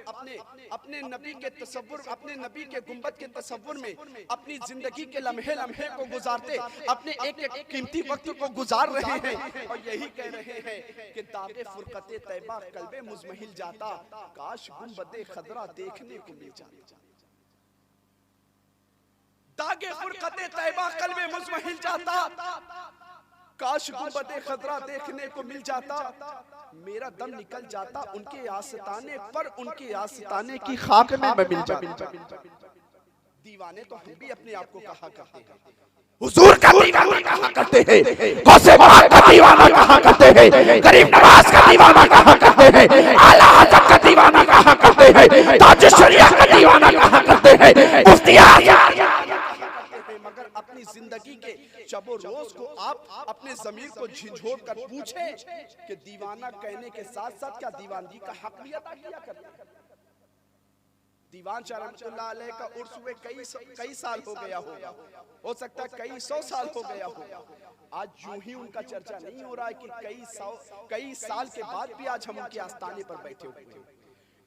अपने नबी के तसव्वुर, अपने नबी के गुंबद के तसव्वुर में अपनी जिंदगी के लम्हे लम्हे को गुजारते, अपने एक एक कीमती वक्त को गुजार रहे हैं और यही कह रहे हैं कि दागे फुरकते तैबा कल्बे मुज़महिल जाता, काश गुंबदे खदरा देखने को मिल जाता। दागे फुरकते तैबा कल्बे मुज़महिल जाता, काश गुंबदे खदरा देखने को मिल जाता, मेरा दम निकल जाता उनके आस्ताने पर, उनके आस्ताने की खाक में मैं मिल जाता। दीवाने तो हम भी अपने आप को कहा करते हैं, हुजूर का दीवाना कहा करते हैं, गौसे पाक का दीवाना कहा करते हैं, गरीब नवाज का दीवाना कहा करते हैं, आला हज़रत का दीवाना कहा करते हैं, ताजुशरिया का दीवाना कहा करते हैं, मुफ्ती मगर अपनी जिंदगी के शबो रोज को आप अपने ज़मीर को झिझोड़ कर पूछे कि दीवाना कहने के साथ साथ क्या दीवानगी का हक भी अदा किया करते हैं। दीवान शाह रहमतुल्लाह अलैह का उर्स हुए कई साल हो गया हो सकता है कई सौ साल हो गया हो। आज यूं ही उनका चर्चा नहीं हो रहा है कि कई साल के बाद भी आज हम उनके आस्थाने पर बैठे हुए हैं।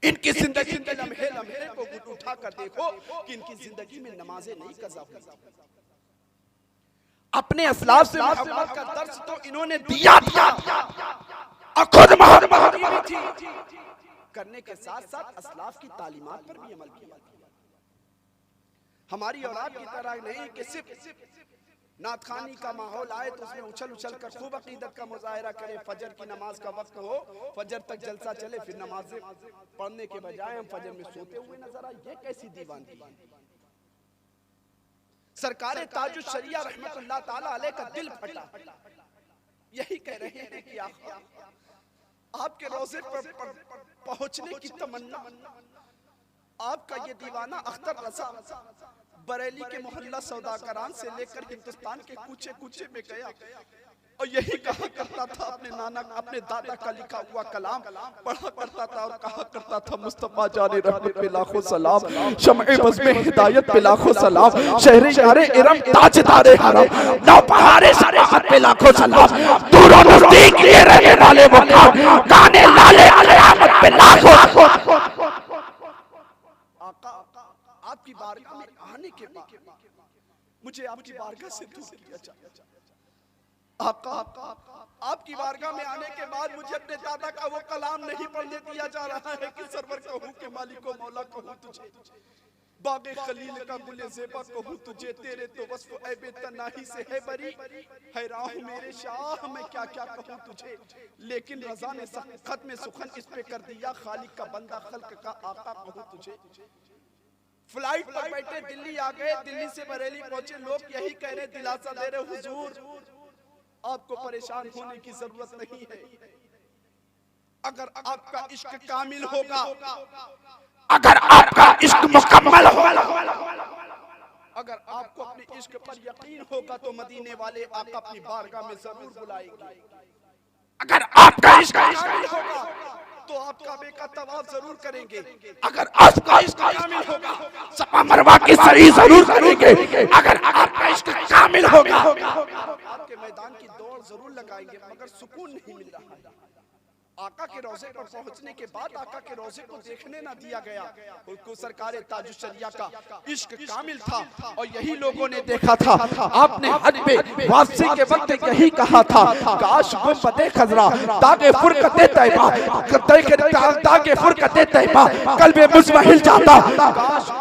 इनकी जिंदगी के लम्हे लम्हे को उठा कर देखो कि इनकी जिंदगी में नमाजें नहीं कज़ा हुई। अपने असलाफ से मोहब्बत का दर्स तो इन्होंने दिया था और खुद मोहब्बत करने के साथ साथ असलाफ की तालीमात पर भी अमल किया। हमारी औलाद की तरह नहीं कि सिर्फ नातखानी का माहौल आए तो उसमें उछल उछल कर खूब अकीदत का मुजाहिरा करे, फजर की नमाज का वक्त हो, फजर तक जलसा चले, फिर नमाजें पढ़ने के बजाय हम फजर में सोते हुए नजर आए। ये कैसी दीवानगी है। सरकार ताजुशरिया रहमतुल्लाह ताला अलैह का दिल फटा। यही कह रहे हैं कि आपके रोजे पर पहुंचने की तमन्ना, आपका ये दीवाना अख्तर रजा बरेली के मोहल्ला सौदागरान से लेकर हिंदुस्तान के कूचे कूचे में गया और यही कहा करता था, अपने दादा का लिखा हुआ कलाम पढ़ा करता था और कहा करता था, मुस्तफा जाने रहमत पे लाखों सलाम, शम्ए बज़ में हिदायत पे लाखों सलाम, शहरे यारे इरम ताजदारे हरम, नौबहारे शरीयत पे लाखों सलाम, दूर और नजदीक लिए रहने वाले मुकाम, गाने लाले अलयामत पे लाखों। आपकी बारगाह में आने के बाद मुझे आपकी बारगाह से दूर किया जाए। आपकी बारगाह में आने के बाद मुझे अपने दादा का वो कलाम नहीं पढ़ने दिया जा रहा है कि सरवर कहूं के मालिको मौला कहूं तुझे, बागे खलील का गुले ज़ेबा कहूं तुझे, तेरे तो वस्फ़ ऐबे तनाही से है बरी, हैरान मेरे शाह मैं क्या क्या कहूं तुझे, लेकिन रज़ा ने खत में सुखन इस पे कर दिया, खालिक का बंदा खल्क का आका कहूं तुझे। फ्लाइट पर बैठे दिल्ली आ गए, दिल्ली से बरेली पहुंचे, लोग यही कह रहे, दिलासा दे रहे, हुजूर आपको परेशान होने की जरूरत नहीं है, अगर आपका इश्क कामिल होगा, अगर आपका इश्क मुकम्मल होगा, अगर आपको अपने इश्क पर यकीन होगा तो मदीने वाले आका अपनी बारगाह में जरूर बुलाएंगे। अगर आपका इश्क कामिल होगा तो आप काबे का तवाफ जरूर करेंगे। अगर आपका इश्क कामिल होगा सफा मरवा की सही जरूर करेंगे। अगर आपका इश्क कामिल होगा आपके मैदान की दौड़ जरूर लगाएंगे, मगर सुकून नहीं मिल रहा है। आका के रोजे पर पहुंचने के बाद आका के रोजे को देखने ना दिया गया। उनको सरकार ताजुश्शरिया का इश्क कामिल था और यही लोगों ने देखा था। आपने हज पे वापसी के वक्त यही कहा था, काश गुंबदे खजरा ताके फुरकते तैयबा ताके फुरकते तैयबा कल्बे मुज़महिल जाता, काश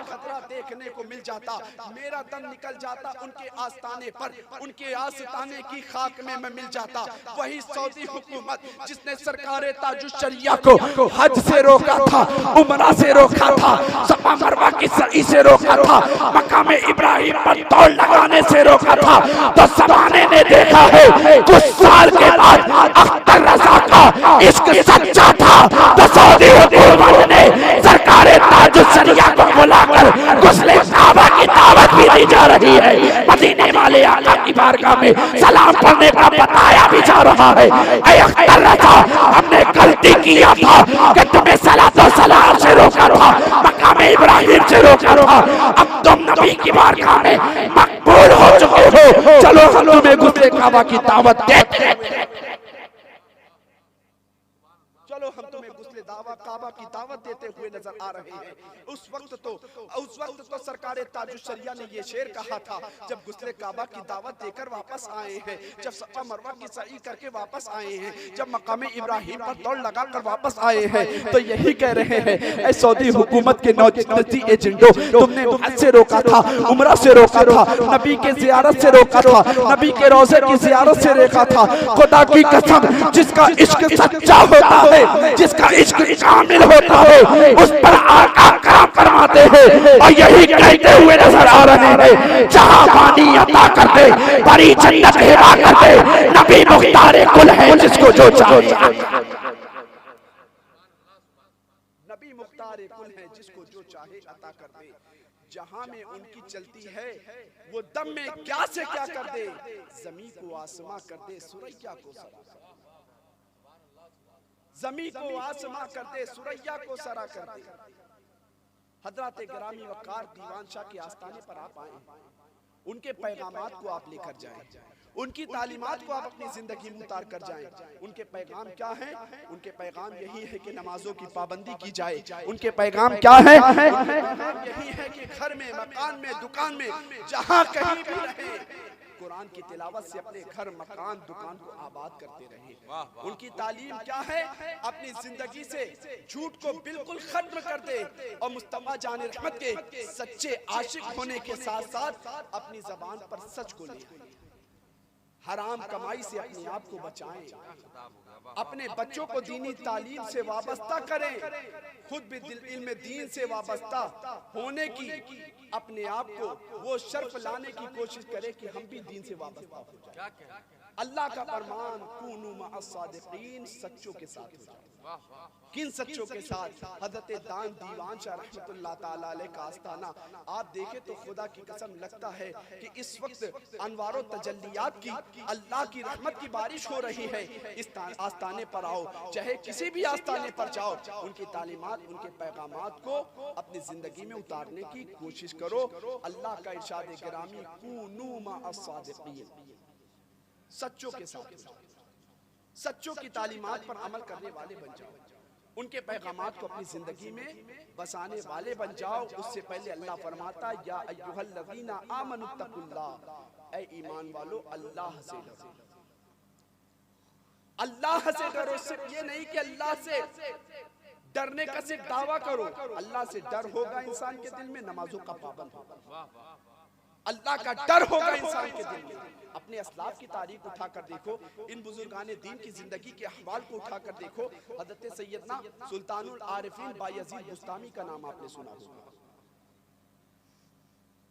खतरा देखने को मिल जाता, मेरा दम निकल जाता उनके आस्ताने पर, उनके आस्ताने की खाक में मैं मिल जाता। वही सऊदी हुकूमत जिसने सरकार ताजुश्शरिया को हज से रोका था, उमरा से रोका था, सफा मरवा की सही से रोका था, मकाम इब्राहिम पर दौड़ लगाने से रोका था, तो ज़माने ने देखा है कुछ साल के बाद अख्तर रज़ा का इश्क सच्चा था, तो सऊदी हुकूमत ने सरकार ताजुश्शरिया को बुलाकर गुस्ले काबा की दावत भी दी जा रही है। मदीने वाले आका की बारगाह में सलाम पढ़ने का बताया भी जा रहा है। ऐ अख्तर रज़ा, हमने गलती किया था कि तुम्हें सलातो सलाम से रोका था, मकाम इब्राहिम से रोका था, अब तुम नबी की बारगाह में मकबूल हो चुके हो, चलो हम तुम्हें गुस्ले काबा की दावत देते हैं। चलो हम तुम्हें गुस्ले काबा की दावत देते हुए नजर आ रहे हैं। उस वक्त तो सरकार ताजुश्शरिया ने ये शेर कहा था जब गुस्ले काबा की दावत देकर वापस आए हैं, जब सफा मरवा की सई करके वापस आए हैं, जब मकाम इब्राहिम पर दौड़ लगाकर वापस आए हैं, तो यही कह रहे हैं, ऐ सऊदी हुकूमत के नौजवान एजेंटों, तुमने हज से रोका था, उमरा से रोका था, नबी के जियारत से रोका था, नबी के रोजे की जियारत से रोका था। खुदा की कसम, जिसका इश्क सच्चा होता है, जिसका इश्क कामिल होता है, उस पर आका करम फरमाते हैं और यही कहते हुए नजर आ रहे हैं, जहां पानी अता कर दे, बड़ी जन्नत हिबा कर दे, नबी मुख्तार कुल है जिसको जो चाहे। नबी मुख्तार कुल है जिसको जो चाहे अता कर दे। जहां में उनकी चलती है वो दम में क्या से क्या कर दे, जमी को आसमां कर दे, सुरैया को सरा, जमी को आसमां कर दे, सुरैया को सरा कर दे। हजरत गिरामी वक़ार दीवान शाह के आस्थाने पर आप आए, उनके पैगामात को आप लेकर जाएं, उनकी तालीमात को आप अपनी जिंदगी में उतार कर जाएं। उनके पैगाम क्या है? उनके पैगाम यही है कि नमाजों की पाबंदी की जाए। उनके पैगाम क्या है? यही है कि घर में, मकान में, दुकान में, जहां कहीं भी रहे, कुरान की तिलावत से अपने घर, मकान, दुकान को आबाद करते रहे। उनकी तालीम क्या है? अपनी जिंदगी से झूठ को बिल्कुल खत्म कर दे और मुस्तफा जान रहमत के सच्चे आशिक होने के साथ साथ अपनी जबान पर सच को ले, हराम कमाई से अपने आप को बचाएं, अपने बच्चों को दीनी तालीम से वाबस्ता करें, खुद भी इल्म दीन से वाबस्ता होने की, अपने आप को वो शर्फ लाने की कोशिश करें कि हम भी दीन से वाबस्ता हो जाएं। अल्लाह का फरमान, कूनू मअस-सादिकीन, सच्चों के साथ हो जाओ। किन सच्चों के साथ? हजरत दान दीवान शाह रहमतुल्लाह ताला अलैह का आस्थाना आप देखें तो खुदा की कसम लगता है कि इस वक्त अनवारो तजल्लियात की, अल्लाह की रहमत की बारिश हो रही है। इस आस्थाने पर आओ, चाहे किसी भी आस्थाने पर जाओ, उनकी तालीमात, उनके पैगामात को अपनी जिंदगी में उतारने की कोशिश करो। अल्लाह का इरशाद गिरामी, कूनू मअस-सादिकीन, सच्चों के साथ, सच्चों की तालीमात पर अमल करने वाले बन जाओ, उनके पैगामात को अपनी जिंदगी में बसाने वाले बन जाओ। उससे पहले अल्लाह फरमाता, या अय्युहल्लज़ीना आमनुत्तकुल्लाह, ऐ ईमान वालो अल्लाह से डरो, अल्लाह से डरो। सिर्फ ये नहीं कि अल्लाह से डरने का सिर्फ दावा करो, अल्लाह से डर होगा इंसान के दिल में, नमाजों का पाबंद होगा, अल्लाह का डर होगा इंसान के दिल में। अपने असलाफ की तारीख उठाकर देखो, इन बुजुर्गाने दीन की जिंदगी के अहवाल को उठाकर देखो। हजरत सैयदना सुल्तानुल आरिफीन बायजीद बुस्तामी का नाम आपने सुना होगा।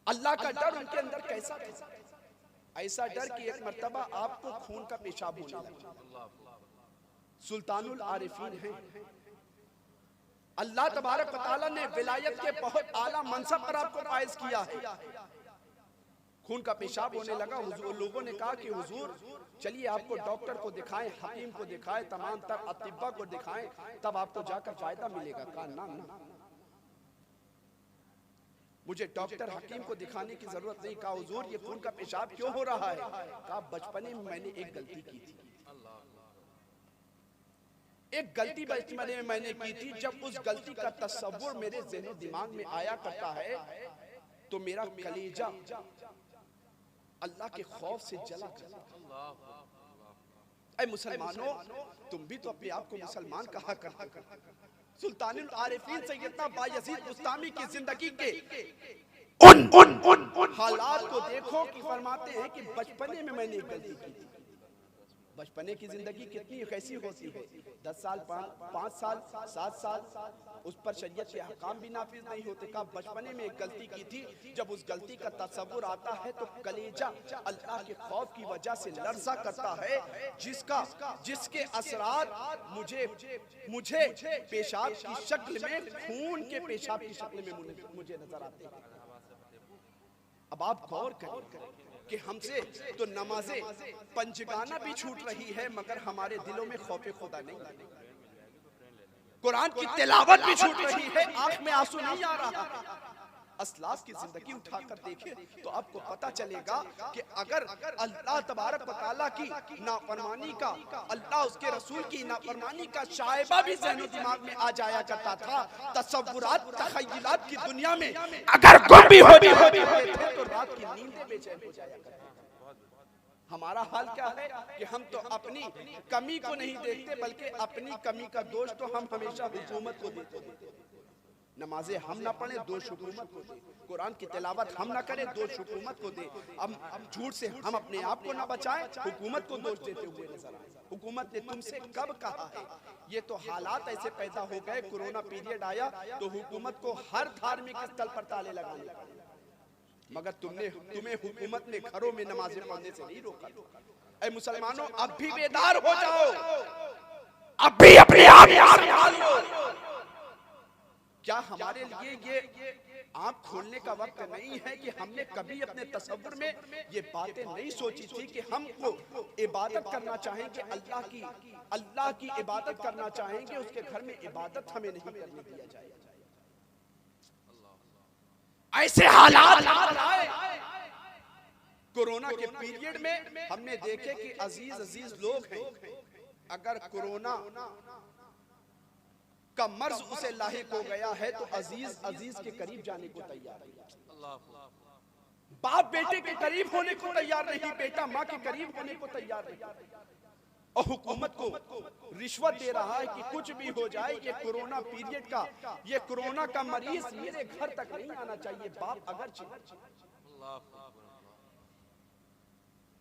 अल्लाह का डर उनके अंदर कैसा था? ऐसा डर कि एक मर्तबा आपको खून का पेशाब होने लगा। सुल्तानुल आरिफीन हैं, अल्लाह तबारक व तआला ने विलायत के बहुत आला मनसब पर आपको फायज किया है। खून का पेशाब होने लगा, लोगों ने कहा कि हुजूर चलिए आपको डॉक्टर को दिखाएं, हकीम को दिखाएं, तमाम तर अतिब्बा को दिखाएं, तब आपको जाकर फायदा मिलेगा। कहा ना ना, मुझे डॉक्टर हकीम को दिखाने की जरूरत नहीं। कहा हुजूर ये खून का पेशाब क्यों हो रहा है? कहा बचपने में मैंने एक गलती की थी, एक गलती बचपने में मैंने की थी। जब उस गलती का तस्वुर मेरे ज़हन दिमाग में आया करता है तो मेरा कलेजा अल्लाह के खौफ से जला करता। ऐ मुसलमानों, तुम भी तो अपने आप को मुसलमान कहा करते। सुल्तानुल आरिफीन सैयदना बायजीद बुस्तामी की जिंदगी के उन हालात को देखो कि फरमाते हैं कि बचपने में मैंने एक गलती की थी। बचपने की जिंदगी कितनी कैसी होती है? 10 साल, 5 साल, 7 साल, उस पर शरीयत के अहकाम भी नाफिज नहीं होते। कहा बचपने में एक गलती की थी। जब उस गलती का तस्वुर आता है तो कलेजा अल्लाह के खौफ की वजह से लर्जा करता है, जिसके असरात मुझे पेशाब की शक्ल में, खून के पेशाब की शक्ल में मुझे नजर आते हैं। अब आप गौर करें कि हमसे तो नमाजें पंचगाना भी छूट रही है, मगर हमारे दिलों में खौफ खुदा नहीं। कुरान की तिलावत भी छूट रही है, आंख में आंसू नहीं आ रहा। असलाफ की जिंदगी उठाकर देखें तो आपको पता चलेगा कि अगर अल्लाह तबारक व तआला की नाफरमानी का, अल्लाह उसके रसूल की नाफरमानी का शायबा भी ज़हन दिमाग में आ जाया करता था, तसव्वुरात तख़य्युलात की दुनिया में अगर गुम भी होती तो रात की नींदें बेचैन हो जाया करती। हमारा हाल क्या है कि हम तो अपनी कमी को नहीं देखते, बल्कि अपनी कमी का दोष तो हम हमेशा हुकूमत को देते हैं। नमाजें हम ना पढ़े, दोष हुकूमत को दे। कुरान की तिलावत हम ना करें, दोष हुकूमत को दे। अब झूठ से हम अपने आप को ना बचाएं, हुकूमत को दोष देते हुए नजर आए। हुकूमत ने तुमसे कब कहा है? ये तो हालात ऐसे पैदा हो गए, कोरोना पीरियड आया तो हुकूमत को हर धार्मिक स्थल पर ताले लगाने लगे, मगर तुम्हें हुकूमत ने घरों में नमाजें पढ़ने से नहीं रोका। ऐ मुसलमानों, अब भी बेदार हो जाओ, अब भी अपने आप। क्या हमारे लिए ये आँख खोलने का वक्त नहीं है कि हमने कभी अपने तसव्वुर में ये बातें नहीं सोची थी कि हमको इबादत करना चाहेंगे, अल्लाह की इबादत करना चाहेंगे, उसके घर में इबादत हमें नहीं करने दिया जाएगा। ऐसे हालात कोरोना के पीरियड में हमने देखे कि अजीज लोग हैं, अगर कोरोना का मर्ज उसे लाहिक हो गया है तो अजीज के करीब जाने को तैयार है। बाप बेटे के करीब होने को तैयार नहीं, बेटा माँ के करीब होने को तैयार नहीं, और हुकूमत को रिश्वत दे रहा है कि कुछ भी हो जाए, ये कोरोना पीरियड का, ये कोरोना का मरीज मेरे घर तक नहीं आना चाहिए। बाप अगर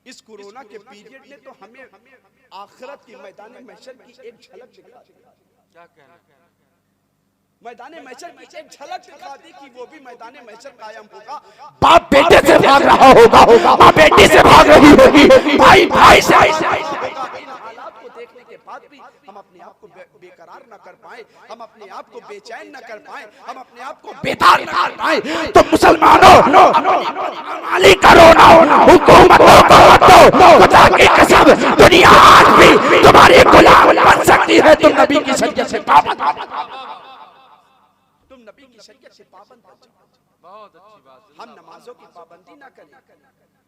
इस कोरोना के पीरियड ने तो हमें आखिरत की मैदान महशर की एक झलक दिखा दी। क्या कहना? मैदान महशर की एक झलक दिखा दी कि वो भी मैदान महशर कायम होगा। बाप बेटे से भाग रहा होगा, माँ बेटी से भाग रही होगी, भाई से। हालात को देखने के बाद भी हम अपने आप को बेकरार न कर पाए, हम अपने आप को बेचैन न कर पाए, हम अपने आप को बेदार न कर पाए, तो मुसलमानों मालिक करो ना, हुकूमतों को हटो। खुदा की कसम, दुनिया आज भी तुम्हारे गुलाम बन सकती है, तुम नबी की शरीयत से पाबंद, तुम नबी की शरीयत से पाबंद बन जाओ। बहुत अच्छी बात। हम नमाजों की पाबंदी ना करें,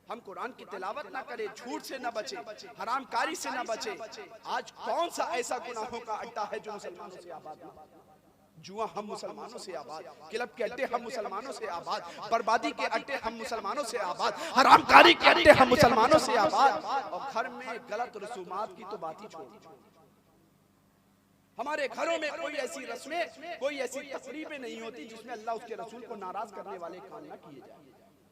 हम कुरान की तिलावत ना करें, झूठ से ना बचे, हरामकारी से ना बचे। आज कौन सा ऐसा गुनाहों का अड्डा है जो मुसलमानों से आबाद है? जुआ हम मुसलमानों से आबाद, क्लब के अड्डे हम मुसलमानों से आबाद, बर्बादी के अड्डे हम मुसलमानों से आबाद, हरामकारी के अड्डे हम मुसलमानों से आबाद, और घर में गलत रसूमात की तो बात ही छोड़। हमारे घरों में कोई ऐसी रस्में, कोई ऐसी तकरीबें नहीं होती जिसमें अल्लाह उसके रसूल को नाराज करने वाले काम ना किए जाए।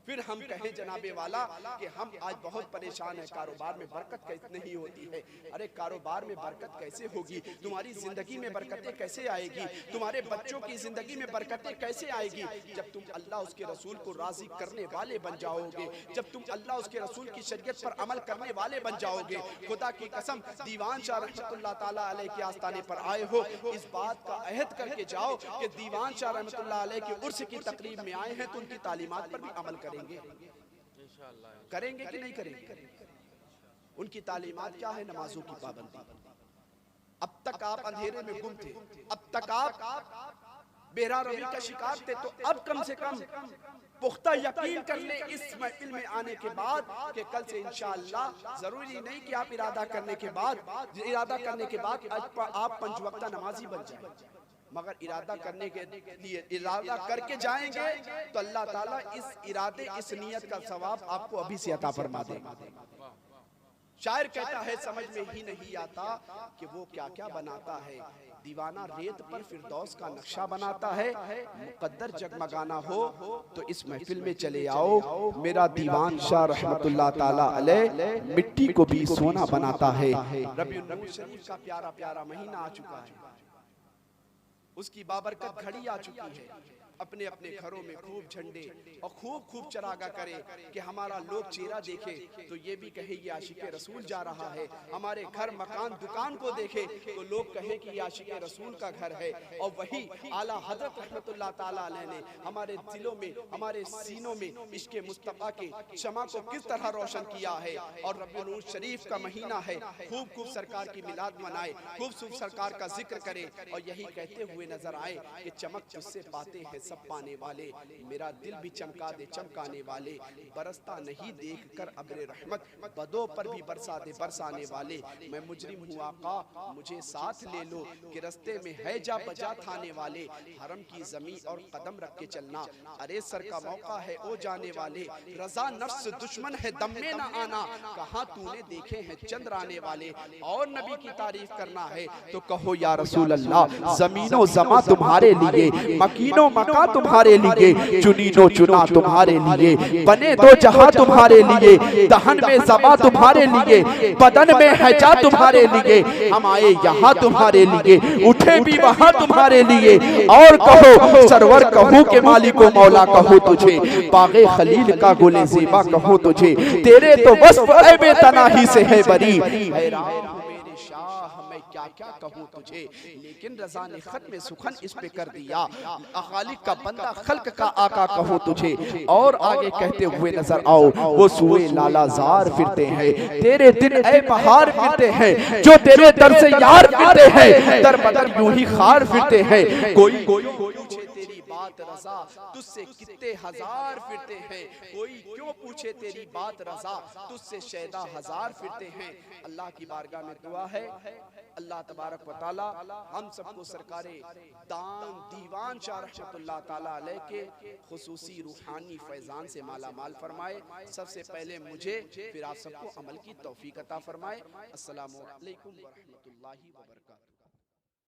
फिर हम कहें जनाबे वाला कि हम आज बहुत परेशान हैं, कारोबार में बरकत कैसे नहीं होती है। अरे कारोबार में बरकत कैसे होगी, तुम्हारी जिंदगी में बरकतें कैसे आएगी, तुम्हारे बच्चों की जिंदगी में बरकतें कैसे आएगी, जब तुम अल्लाह उसके रसूल को राजी करने वाले बन जाओगे, जब तुम अल्लाह उसके रसूल की शरीयत पर अमल करने वाले बन जाओगे। खुदा की कसम, दीवान शाह रहमतुल्लाह ताला अलैह के आस्ताने पर आए हो, इस बात का अहद करके जाओ कि दीवान शाह रहमतुल्लाह अलैह के उर्स की तकरीब में आए हैं तो उनकी तालीमात पर भी अमल करेंगे कि नहीं करेंगे। उनकी तालीमात क्या है? नमाजों की पाबंदी। अब तक आप अंधेरे में गुम थे, अब तक आप बेरा रवि का शिकार थे, तो अब कम से कम पुख्ता यकीन कर ले इस महफिल में आने के बाद कि कल से इंशाअल्लाह, जरूरी नहीं कि आप इरादा करने के बाद आप 5 वक्ता नमाजी बन जाए, मगर इरादा करने के लिए इरादा करके जाएंगे तो अल्लाह ताला इस इरादे, इस नियत का सवाब आपको अभी से अता फरमा देगा। शायर कहता है समझ में ही नहीं आता कि वो क्या क्या बनाता है। दीवाना रेत पर फिरदौस का नक्शा बनाता है, मुकद्दर जगमगाना हो तो इस महफिल में चले आओ। मेरा दीवान शाह रहमतुल्लाह ताला अलैह मिट्टी को भी सोना बनाता है। रबीउल शरीफ का प्यारा प्यारा महीना आ चुका है, उसकी बाबरकत घड़ी आ चुकी है। अपने अपने घरों में खूब झंडे और खूब चरागा करे कि हमारा लोग चेहरा देखे तो ये भी कहे ये आशिक रसूल जा रहा है। हमारे घर मकान दुकान को देखे तो लोग कहे कि ये आशिक रसूल का घर है। और वही आला हजरत रहमतुल्लाह ताला अलैह ने हमारे दिलों में, हमारे सीनों में इश्क़ मुस्तफ़ा के शमा को किस तरह रोशन किया है। और रबीउल शरीफ का महीना है, खूब सरकार की मिलाद मनाए, खूब सरकार का जिक्र करे और यही कहते हुए नजर आए कि चमक तुझसे पाते हैं सब पाने वाले, मेरा दिल भी चमका दे चमकाने वाले, बरसता नहीं देख कर अब्रे रहमत, बदों पर भी बरसा दे बरसाने वाले। मैं मुजरिम हूँ आका मुझे साथ ले लो कि रस्ते में है जा बजा थाने वाले। हरम की जमी और कदम रख के चलना, अरे सर का मौका है ओ जाने वाले। रजा नफ्स दुश्मन है दम में ना आना, कहाँ तूने देखे हैं चंद्र आने वाले। और नबी की तारीफ करना है तो कहो या रसूल अल्लाह, जमीनो जमा तुम्हारे लिए, मकीनो मका तुम्हारे लिए, चुनीनो चुना तुम्हारे लिए, बने दो जहां तुम्हारे लिए, दहन में ज़बा तुम्हारे लिए, बदन में हैजा तुम्हारे लिए। हम आए यहाँ तुम्हारे लिए, उठे भी वहाँ तुम्हारे लिए। और कहो सरवर कहूँ के मालिको मौला कहूँ तुझे, बागे खलील का गुले ज़ेबा कहूँ तुझे, तेरे तो वस्फ ऐ बेतनाही से है बरी। मैं क्या क्या कहूँ तुझे, लेकिन रज़ा ने खत में सुखन इस पे कर दिया। खालिक का बंदा खल्क का आका कहूँ तुझे। और आगे कहते हुए नजर आओ, वो सुए लालाजार फिरते हैं, तेरे दिन ऐ बहार फिरते हैं, जो तेरे दर से यार फिरते हैं, दर बदर यूं ही खार फिरते हैं। कोई पूछे तेरी बात रज़ा, तुझसे कितने हजार फिरते हैं। कोई क्यों पूछे तेरी बात रज़ा, तुझसे शैदा हजार फिरते हैं। अल्लाह की बारगाह में दुआ है, अल्लाह तबारक व तआला हम सबको सरकारे दान दीवान शाह रहमतुल्लाह ताला अलैह के खुसूसी रूहानी फैजान से माला माल फरमाए। सबसे पहले मुझे, फिर आप सबको अमल की तौफीक अता फरमाए। अस्सलामु अलैकुम व रहमतुल्लाहि व बरकातहू।